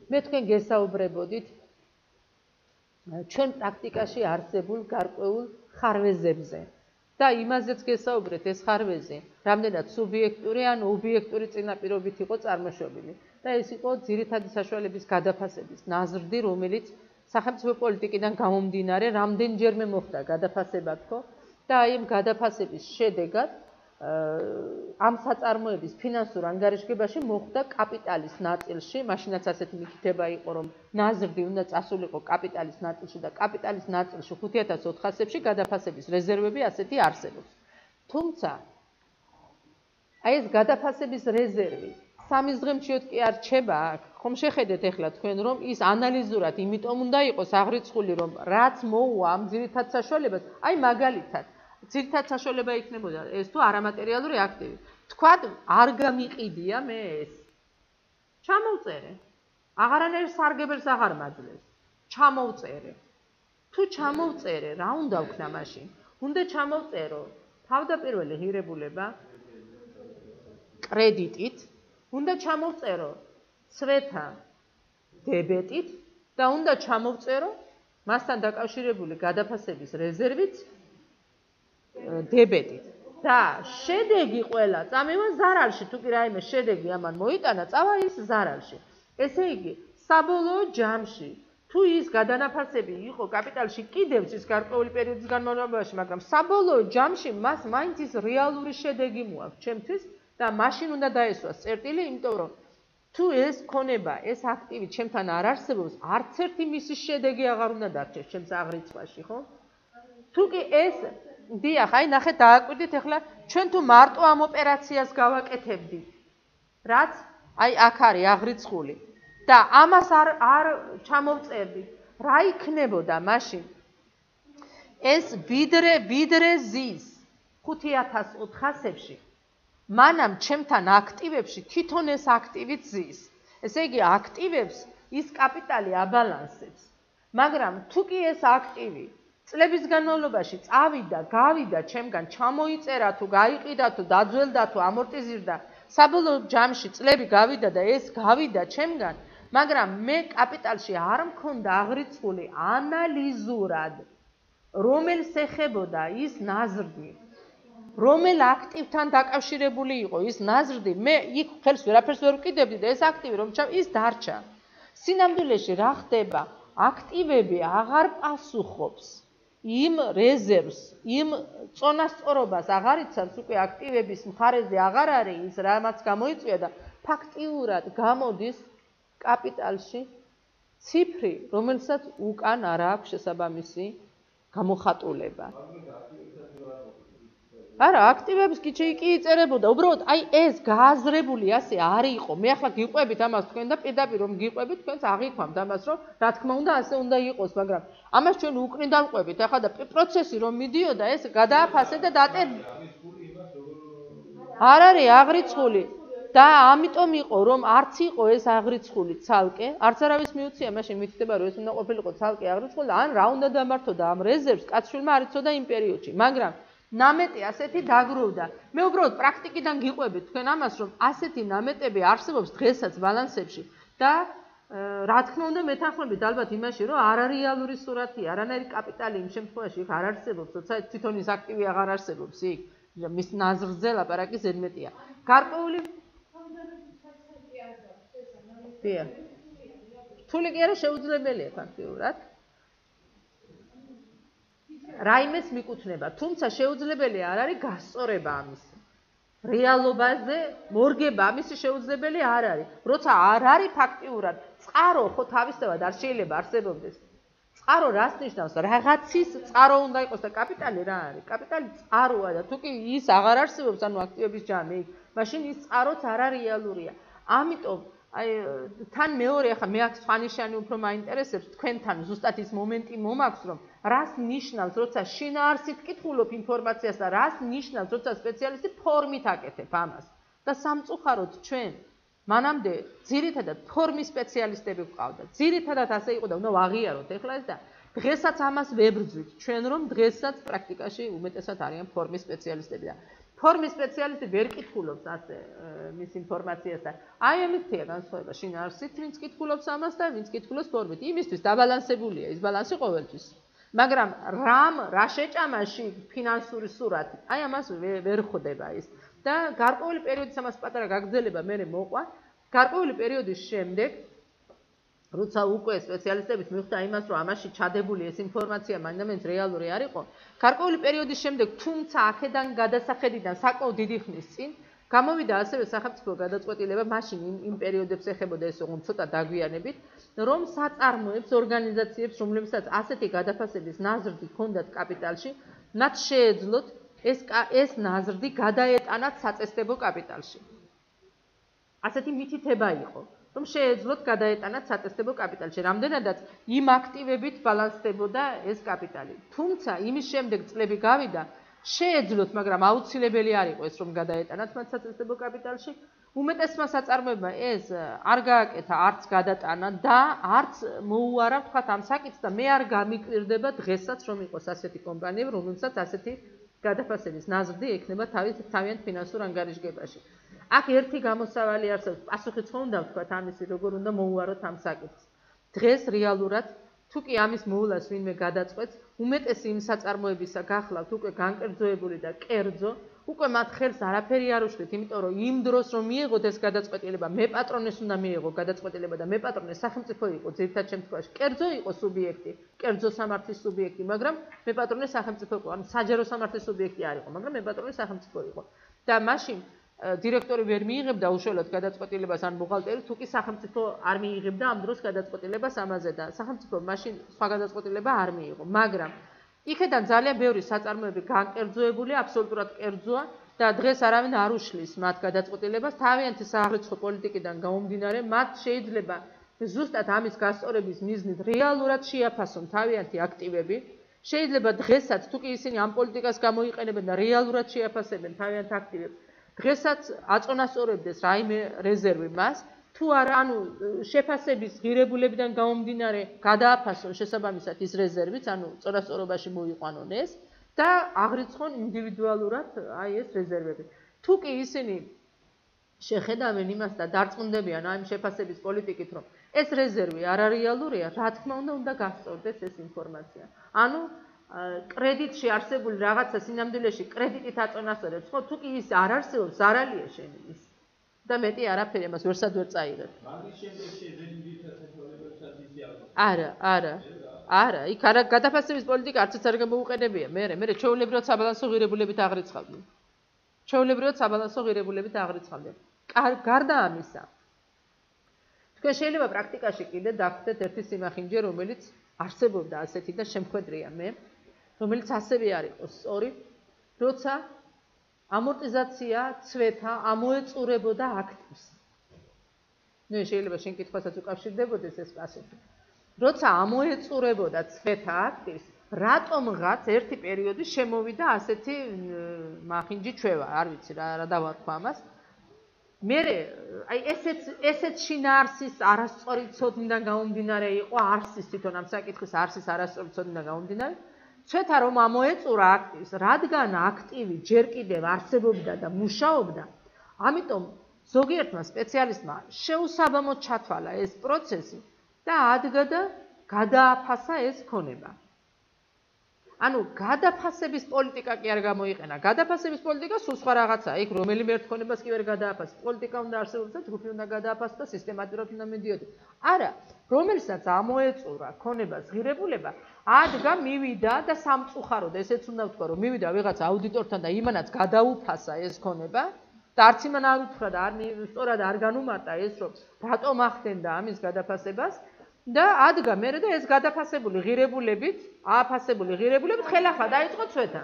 მე თქვენ გესაუბრებოდით ჩვენ პრაქტიკაში არსებულ გარკვეულ ხარვეზებზე და იმაზეც გესაუბრეთ ეს ხარვეზი რამდენად სუბიექტური ან ობიექტური წინაპირობით იყო წარმოშობილი და ეს იყო ძირითადი საშუალების გადაფასების ნაზრდი, რომელიც სახელმწიფო პოლიტიკიდან გამომდინარე რამდენჯერმე მოხდა გადაფასება თქო და აი ამ გადაფასების შედეგად ამ საწარმოების ფინანსურ ანგარიშგებაში მოხდა კაპიტალის ნაწილში, მაშინაც ასეთი მითითება იყო, რომ ნაზრდი უნდა წასულიყო კაპიტალის ნაწილში და კაპიტალის ნაწილში 5400-ში გადაფასების რეზერვები ასეთი არსებობს. თუმცა აი ეს გადაფასების რეზერვი 3 დღე მჩიოთ კი არ რჩება აქ. ხომ შეხედეთ ეხლა თქვენ რომ ის ანალიზურად იმიტომ უნდა იყოს აღრიცხული რომ რაც მოუვა ამ ძირითად საშუალებას, აი მაგალითად, ძირითად საშუალება იქნებოდა ეს თუ არამატერიალური აქტივი. თქვათ არ გამიყიდია მე ეს. ჩამოვწერე. აღარანაირ სარგებელს აღარ მაძლევს. ჩამოვწერე. თუ ჩამოვწერე, რა უნდა ვქნა მაშინ? უნდა ჩამოვწერო თავდაპირველი ღირებულება კრედიტით, უნდა ჩამოვწერო ცვეთა დებეტით და უნდა ჩამოვწერო მასთან დაკავშირებული გადაფასების რეზერვით დებეტით. და შედეგი ყველა წამევა ზარალში, თუ კი რაიმე შედეგი ამან მოიტანა, წავა ის ზარალში. ესე იგი, საბოლოო ჯამში თუ ის გადანაფასები იყო კაპიტალში კიდევ ის გარკვეული პერიოდის განმავლობაში, მაგრამ საბოლოო ჯამში მას მაინც ის რეალური შედეგი მოაქვს ჩემთვის და მაშინ უნდა დაესვას წერტილი, იმიტომ რომ თუ ეს ქონება, ეს აქტივი ჩემთან არ არსებობს, არც ერთი მისი შედეგი აღარ უნდა დარჩეს ჩემს აღრიცხვაში, ხო? თუ კი ეს დიახ, აი ნახეთ, დააკვირდით ახლა ჩვენ თუ მარტო ამ ოპერაციას გავაკეთებდით, რაც აი აქ არის აღრიცხული და ამას არ ჩამოვწერდით, რა იქნებოდა მაშინ? ეს ვიდრე ზის 5400-ში მანამ ჩემთან აქტივებში თვითონ ეს აქტივიც ზის. ესე იგი, აქტივებს ის კაპიტალი აბალანსებს. მაგრამ თუ კი ეს აქტივი წლების განმავლობაში წავიდა, გავიდა ჩემგან, ჩამოიწერა თუ გაიყიდა თუ დაძველდა თუ ამორტიზირდა, საბოლოო ჯამში წლები გავიდა და ეს გავიდა ჩემგან, მაგრამ მე კაპიტალში არ მქონდა აღრიცხული ანალიზურად, რომელს ეხებოდა ის ნაზრდი, რომელ აქტივთან დაკავშირებული იყო ის ნაზრდი, მე იქ ხელს ვერაფერს ვერ ვკიდებდი და ეს აქტივი რომ ის დარჩა. სინამდვილეში რა ხდება? აქტივები აღარ პასუხობს იმ რეზერვს, იმ წონასწორობას აღარ იცავს უკვე აქტივების მხარეზე აღარ არის ის რამაც გამოიწვია და ფაქტიურად გამოდის კაპიტალში ციფრი, რომელსაც უკან არ აქვს შესაბამისი გამოხატულება. არა, აქტივებს კი იწერებოდა. უბრალოდ აი ეს გააზრებული ასე არ იყო. მე ახლა გიყვებით ამას თქვენ და პირდაპირ რომ გიყვებით, თქვენს აღიქვამთ ამას, რომ რა თქმა უნდა ასე უნდა იყოს, მაგრამ ამას ჩვენ უკნიდან ვყვებით. ახლა და პროცესი რომ მიდიოდა, ეს გადააფასე და დატერმინ. არ არის აღრიცხული და ამიტომ იყო რომ არც იყო ეს აღრიცხული ცალკე, არც არავის მიუცია, მაშინ მითითება რომ ეს უნდა ყოფილიყო ცალკე აღრიცხული, ან რა უნდა დამართოდა ამ რეზერვს, კაცშვილმა არ იცოდა იმ პერიოდში, მაგრამ ნამეტი ასეთი დაგროვდა. მე უბრალოდ პრაქტიკიდან გიყვებით თქვენ ამას, რომ ასეთი ნამეტები არსებობს დღესაც ბალანსებში და რა თქმა უნდა მეთანხმებით ალბათ იმაში, რომ არარეალური სურათი, არანაირი კაპიტალი იმ შემთხვევაში იქ არ არსებობს, როცა თვითონ ის აქტივი აღარ არსებობს იქ, მის ნაზრზე ლაპარაკი ზედმეტია. გარკვეული დიახ. რთული კი არა, შეუძლებელია ფაქტიურად. რაიმეს მიკუთვნება, თუმცა შეუძლებელი არ არის გასწორება ამის. რეალობაზე მორგება ამისი შეუძლებელი არ არის. როცა არ არის ფაქტიურად, წყარო ხო თავისთავად არ შეიძლება არსებობდეს. წყარო რას ნიშნავს? რაღაცის წყარო უნდა იყოს და კაპიტალი რა არის? კაპიტალი წყაროა და თუ კი ის აღარ არსებობს, ანუ აქტივების ჯამი, მაშინ ის წყაროც არარეალურია. ამიტომ აი თან მეორე ახლა მე აქ სხვა ნიშანი უფრო მაინტერესებს თქვენთან ზუსტად ის მომენტი მომაქვს რომ რას ნიშნავს როცა შინაარსით კითხულობ ინფორმაციას და რას ნიშნავს როცა სპეციალისტი ფორმით აკეთებ ამას და სამწუხაროდ ჩვენ მანამდე ძირითადად ფორმის სპეციალისტები ვყავდა ძირითადად ასე იყო და უნდა ვაღიაროთ ეხლა ეს და დღესაც ამას ვებრძვით ჩვენ რომ დღესაც პრაქტიკაში უმეტესად არიან ფორმის სპეციალისტები და ფორმის სპეციალისტი ვერ კითხულობს ასე მის ინფორმაციას და აი ამითია განსხვავება შინაარსით ვინც კითხულობს ამას და ვინც კითხულობს ფორმით იმისთვის დაბალანსებულია ის ბალანსი ყოველთვის მაგრამ რა შეჭამაში ფინანსური სურათი აი ამას ვერ ხვდება ის და გარკვეული პერიოდის ამას პატარა გაგრძელება მე მოყვა გარკვეული პერიოდის შემდეგ როცა უკვე სპეციალისტებით მიხვდა იმას, რომ ამაში ჩადებული ეს ინფორმაცია მანამდე რეალური არ იყო, გარკვეული პერიოდის შემდეგ, თუმცა აქედან გადასახედიდან საკმაოდ დიდი ხნის წინ გამოვიდა ასევე სახელმწიფო გადაწყვეტილება, მაშინ იმ პერიოდებს ეხებოდა ეს ოღონდ ცოტა დაგვიანებით, რომ საწარმოებს, ორგანიზაციებს, რომლებსაც ასეთი გადაფასების ნაზრდი ჰქონდათ კაპიტალში, მათ შეეძლოთ ეს ნაზრდი გადაეტანათ საწესდებო კაპიტალში. ასეთი მითითება იყო, რომ შეეძლოთ გადაეტანათ სატესტებო კაპიტალში, რამდენადაც იმ აქტივებით ბალანსდებოდა ეს კაპიტალი. თუმცა იმის შემდეგ წლები გავიდა, შეეძლოთ, მაგრამ აუცილებელი არ იყო ეს, რომ გადაეტანათ მათ სატესტებო კაპიტალში. უმეტესმა საწარმოებმა ეს არ გააკეთა, არც გადატანა და არც მოუარა თქვათ ამ საკითხს და მე არ გამიკვირდება დღესაც, რომ იყოს ასეთი კომპანიები, რომელსაც ასეთი გადაფასების ნაზრდი ექნება თავიანთ ფინანსურ ანგარიშგებაში. აქ ერთი გამოსავალი არსებობს, პასუხიც ხო უნდა ვთქვათ ამისი, როგორ უნდა მოუაროთ ამ საკითხს. დღეს რეალურად თუ კი ამის მოვლას ვინმე გადაწყვეტს, უმეტესი იმ საწარმოებისა გახლავთ უკვე განკერძოებული და კერძო, უკვე მათ ხელს არაფერი არ უშლით, იმიტომ რომ იმ დროს რომ მიიღოთ ეს გადაწყვეტილება, მე პატრონეს უნდა მიიღო გადაწყვეტილება და მე პატრონე სახელმწიფო იყო ძირითად შემთხვევაში, კერძო იყო სუბიექტი, კერძო სამართლის სუბიექტი, მაგრამ მე პატრონე სახელმწიფო იყო, ანუ საჯარო სამართლის სუბიექტი არ იყო, მაგრამ მე პატრონე სახელმწიფო იყო. და მაშინ დირექტორი ვერ მიიღებდა უშუალოდ გადაწყვეტილებას ან ბუღალტერი, თუ კი სახელმწიფო არ მიიღებდა ამ დროს გადაწყვეტილებას ამაზე და სახელმწიფო მაშინ სხვა გადაწყვეტილება არ მიიღო, მაგრამ იქედან ძალიან ბევრი საწარმოები განკერძოებული, აბსოლუტურად კერძოა და დღეს არავინ არ უშლის მათ გადაწყვეტილებას, თავიანთი სააღრიცხვო პოლიტიკიდან გამომდინარე, მათ შეიძლება ზუსტად ამის გასწორების მიზნით რეალურად შეაფასონ თავიანთი აქტივები, შეიძლება დღესაც თუ კი ისინი ამ პოლიტიკას გამოიყენებენ და რეალურად შეაფასებენ თავიანთ აქტივებს, დღესაც აწონასწორებდეს რაიმე რეზერვი მას, თუ არა, ანუ შეფასების ღირებულებიდან გამომდინარე გადააფასონ შესაბამისად ის რეზერვიც, ანუ წონასწორობაში მოიყვანონ ეს და აღრიცხონ ინდივიდუალურად აი ეს რეზერვები. თუ კი ისინი შეხედავენ იმას და დარწმუნდებიან ამ შეფასების პოლიტიკით, რომ ეს რეზერვი არარეალურია, რა თქმა უნდა გასწორდეს ეს ინფორმაცია. ანუ კრედიტში არსებული რაღაცა სინამდვილეში კრედიტით აწონასწორებს, ხო, თუ კი ის არ არსებობს, ზარალია შენი ის. და მეტი არაფერი ამას ვერსად ვერ წაიღებ. მაგის შემდეგ შეძენდით საშუალებებსაც ისე არა, იქ არა გადაფასების პოლიტიკა არც არ გამოუყენებია. მე ჩვეულებრივად საბალანსო ღირებულებით აღრიცხავდნენ. გარდა ამისა, თქვენ შეიძლება პრაქტიკაში კიდე დახვდეთ ერთი სიმახინჯე, რომელიც არსებობდა ასეთი და შემხვედრია მე, რომელიც ასევე არ იყოს სწორი, როცა ამორტიზაცია ცვეთა ამოეწურებოდა აქტივს. შეიძლება შენ კითხვასაც უკავშირდებოდეს ეს პასუხი. როცა ამოეწურებოდა ცვეთა აქტივს, რატომღაც ერთი პერიოდი შემოვიდა ასეთი მახინჯი ჩვევა, არ ვიცი რა დავარქვა ამას. მე აი ესეც შინაარსის არასწორი ცოდნიდან გამომდინარე იყო, არსის თვითონ ამ საკითხის არსის არასწორი ცოდნიდან გამომდინარე. ცვეთა რომ ამოეწურა აქტივს, რადგან აქტივი ჯერ კიდევ არსებობდა და მუშაობდა, ამიტომ ზოგიერთმა სპეციალისტმა შეუსაბამოდ ჩათვალა ეს პროცესი და ადგა და გადააფასა ეს ქონება. ანუ გადაფასების პოლიტიკა კი არ გამოიყენა. გადაფასების პოლიტიკა სულ სხვა რაღაცაა. იქ რომელიმე ერთ ქონებას კი ვერ გადააფასე. პოლიტიკა უნდა არსებობდეს და ჯგუფი უნდა გადააფასოს და სისტემატურად უნდა მიდიოდეს. არა, რომელსაც ამოეწურა ქონებას ღირებულება, ადგა მივიდა და სამწუხაროდ ესეც უნდა ვთქვა, რომ მივიდა ვიღაც აუდიტორთან და იმანაც გადაუფასა ეს ქონება და არც იმან არ უთხრა და სწორად არ განუმარტა ეს, რომ რატომ ახდენდა ამის გადაფასებას. და ადგა მერე და ეს გადაფასებული ღირებულებით, ააფასებული ღირებულებით ხელახლა დაიწყო ცვეთა.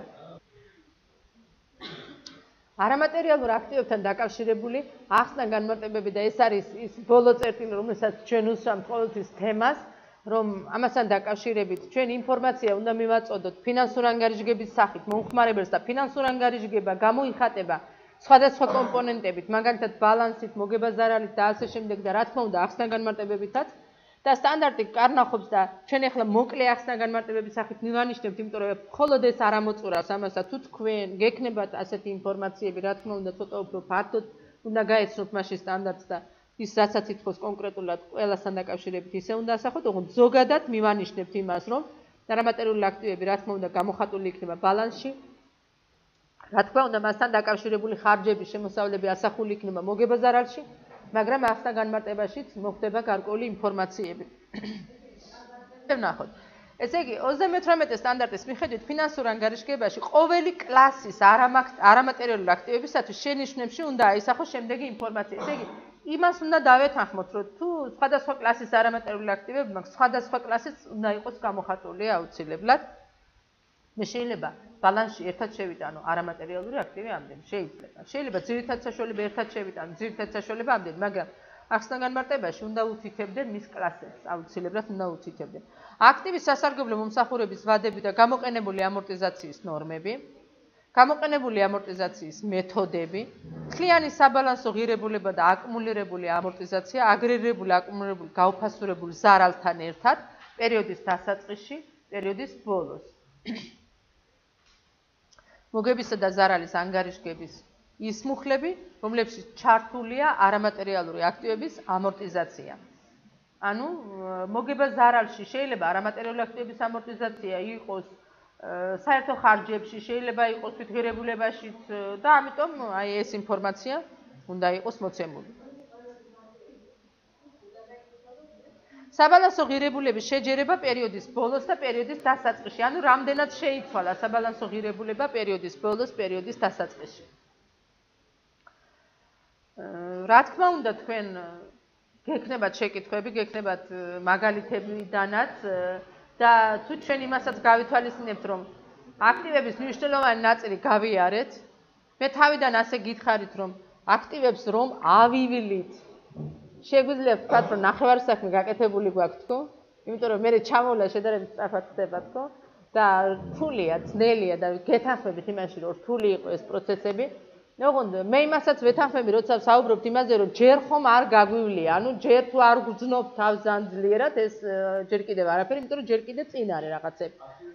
არამატერიალურ აქტივებთან დაკავშირებული ახსნა განმარტებები და ეს არის ის ბოლო წერტილი, რომელსაც ჩვენ უსვამთ ყოველთვის თემას, რომ ამასთან დაკავშირებით ჩვენ ინფორმაცია უნდა მივაწოდოთ ფინანსურ ანგარიშგების სახით მომხმარებელს და ფინანსურ ანგარიშგება გამოიხატება სხვადასხვა კომპონენტებით, მაგალითად ბალანსით, მოგებაზარალით და ასე შემდეგ და რა თქმა უნდა ახსნა განმარტებებითაც. და სტანდარტი კარნახობს და ჩვენ ახლა მოკლე ახსნა განმარტებების სახით მივანიშნებთ, იმიტომ რომ მხოლოდ ეს არ ამოწურავს ამას და თუ თქვენ გექნებათ ასეთი ინფორმაციები, რა თქმა უნდა ცოტა უფრო ფართოდ უნდა გაეცნოთ მაშინ სტანდარტს და ის რასაც ითქოს კონკრეტულად ყველასთან დაკავშირებით ისე უნდა ასახოთ, ოღონდ ზოგადად მივანიშნებთ იმას, რომ არამატერიული აქტივები რა თქმა უნდა გამოხატული იქნება ბალანსში. რა თქმა უნდა მასთან დაკავშირებული ხარჯების შემოსავლები ასახული იქნება მოგებაზარალში. მაგრამ ახსნა განმარტებაშიც მოხდება გარკვეული ინფორმაციები. ვნახოთ. ესე იგი 38 სტანდარტის მიხედვით ფინანსურ ანგარიშგებაში ყოველი კლასის არამატერიალური აქტივებისათვის შენიშვნებში უნდა აისახოს შემდეგი ინფორმაცია. ესე იგი იმას უნდა დავეთანხმოთ, რომ თუ სხვადასხვა კლასის არამატერიალური აქტივები მაქვს, სხვადასხვა კლასის უნდა იყოს გამოხატული აუცილებლად. მე შეიძლება ბალანსში ერთად შევიტანო არამატერიალური აქტივი ამდენი, შეიძლება. შეიძლება ძირითად საშუალება ერთად შევიტანო ძირითად საშუალება ამდენი, მაგრამ ახსნა განმარტებაში უნდა უთითებდნენ მის კლასებს, აუცილებლად უნდა უთითებდნენ. აქტივის სასარგებლო მომსახურების ვადები და გამოყენებული ამორტიზაციის ნორმები, გამოყენებული ამორტიზაციის მეთოდები, მთლიანი საბალანსო ღირებულება და აკუმულირებული ამორტიზაცია, აგრეგირებული აკუმულირებული გაუფასურებული ზარალთან ერთად პერიოდის დასაწყისში, პერიოდის ბოლოს. მოგებისა და ზარალის ანგარიშგების ის მუხლები, რომლებშიც ჩართულია არამატერიალური აქტივების ამორტიზაცია. ანუ მოგება ზარალში შეიძლება არამატერიალური აქტივების ამორტიზაცია იყოს საერთო ხარჯებში, შეიძლება იყოს თვითღირებულებაშიც და ამიტომ აი ეს ინფორმაცია უნდა იყოს მოცემული. საბალანსო ღირებულების შეჯერება პერიოდის ბოლოს და პერიოდის დასაწყისში, ანუ რამდენად შეიცვალა საბალანსო ღირებულება პერიოდის ბოლოს, პერიოდის დასაწყისში. რა თქმა უნდა, თქვენ გექნებათ შეკითხვები, გექნებათ მაგალითებიდანაც და თუ ჩვენ იმასაც გავითვალისწინებთ, რომ აქტივების მნიშვნელოვანი ნაწილი გავიარეთ, მე თავიდან ასე გითხარით, რომ აქტივებს რომ ავივლით. შეგვიძლია ვთქვათ, რომ ნახევარსაქმე გაკეთებული გვაქვს თქო, იმიტომ რომ მე ჩამოვლა შედარებით სწრაფად ხდება თქო და რთულია, ძნელია და გეთანხმებით იმაში, რომ რთული იყო ეს პროცესები. ოღონდ მე იმასაც ვეთანხმები, როცა საუბრობთ იმაზე, რომ ჯერ ხომ არ გაგვივლია, ანუ ჯერ თუ არ გძნობ თავს ძალიან ძლიერად, ეს ჯერ კიდევ არაფერი, იმიტომ რომ ჯერ კიდევ წინ არის რაღაცები.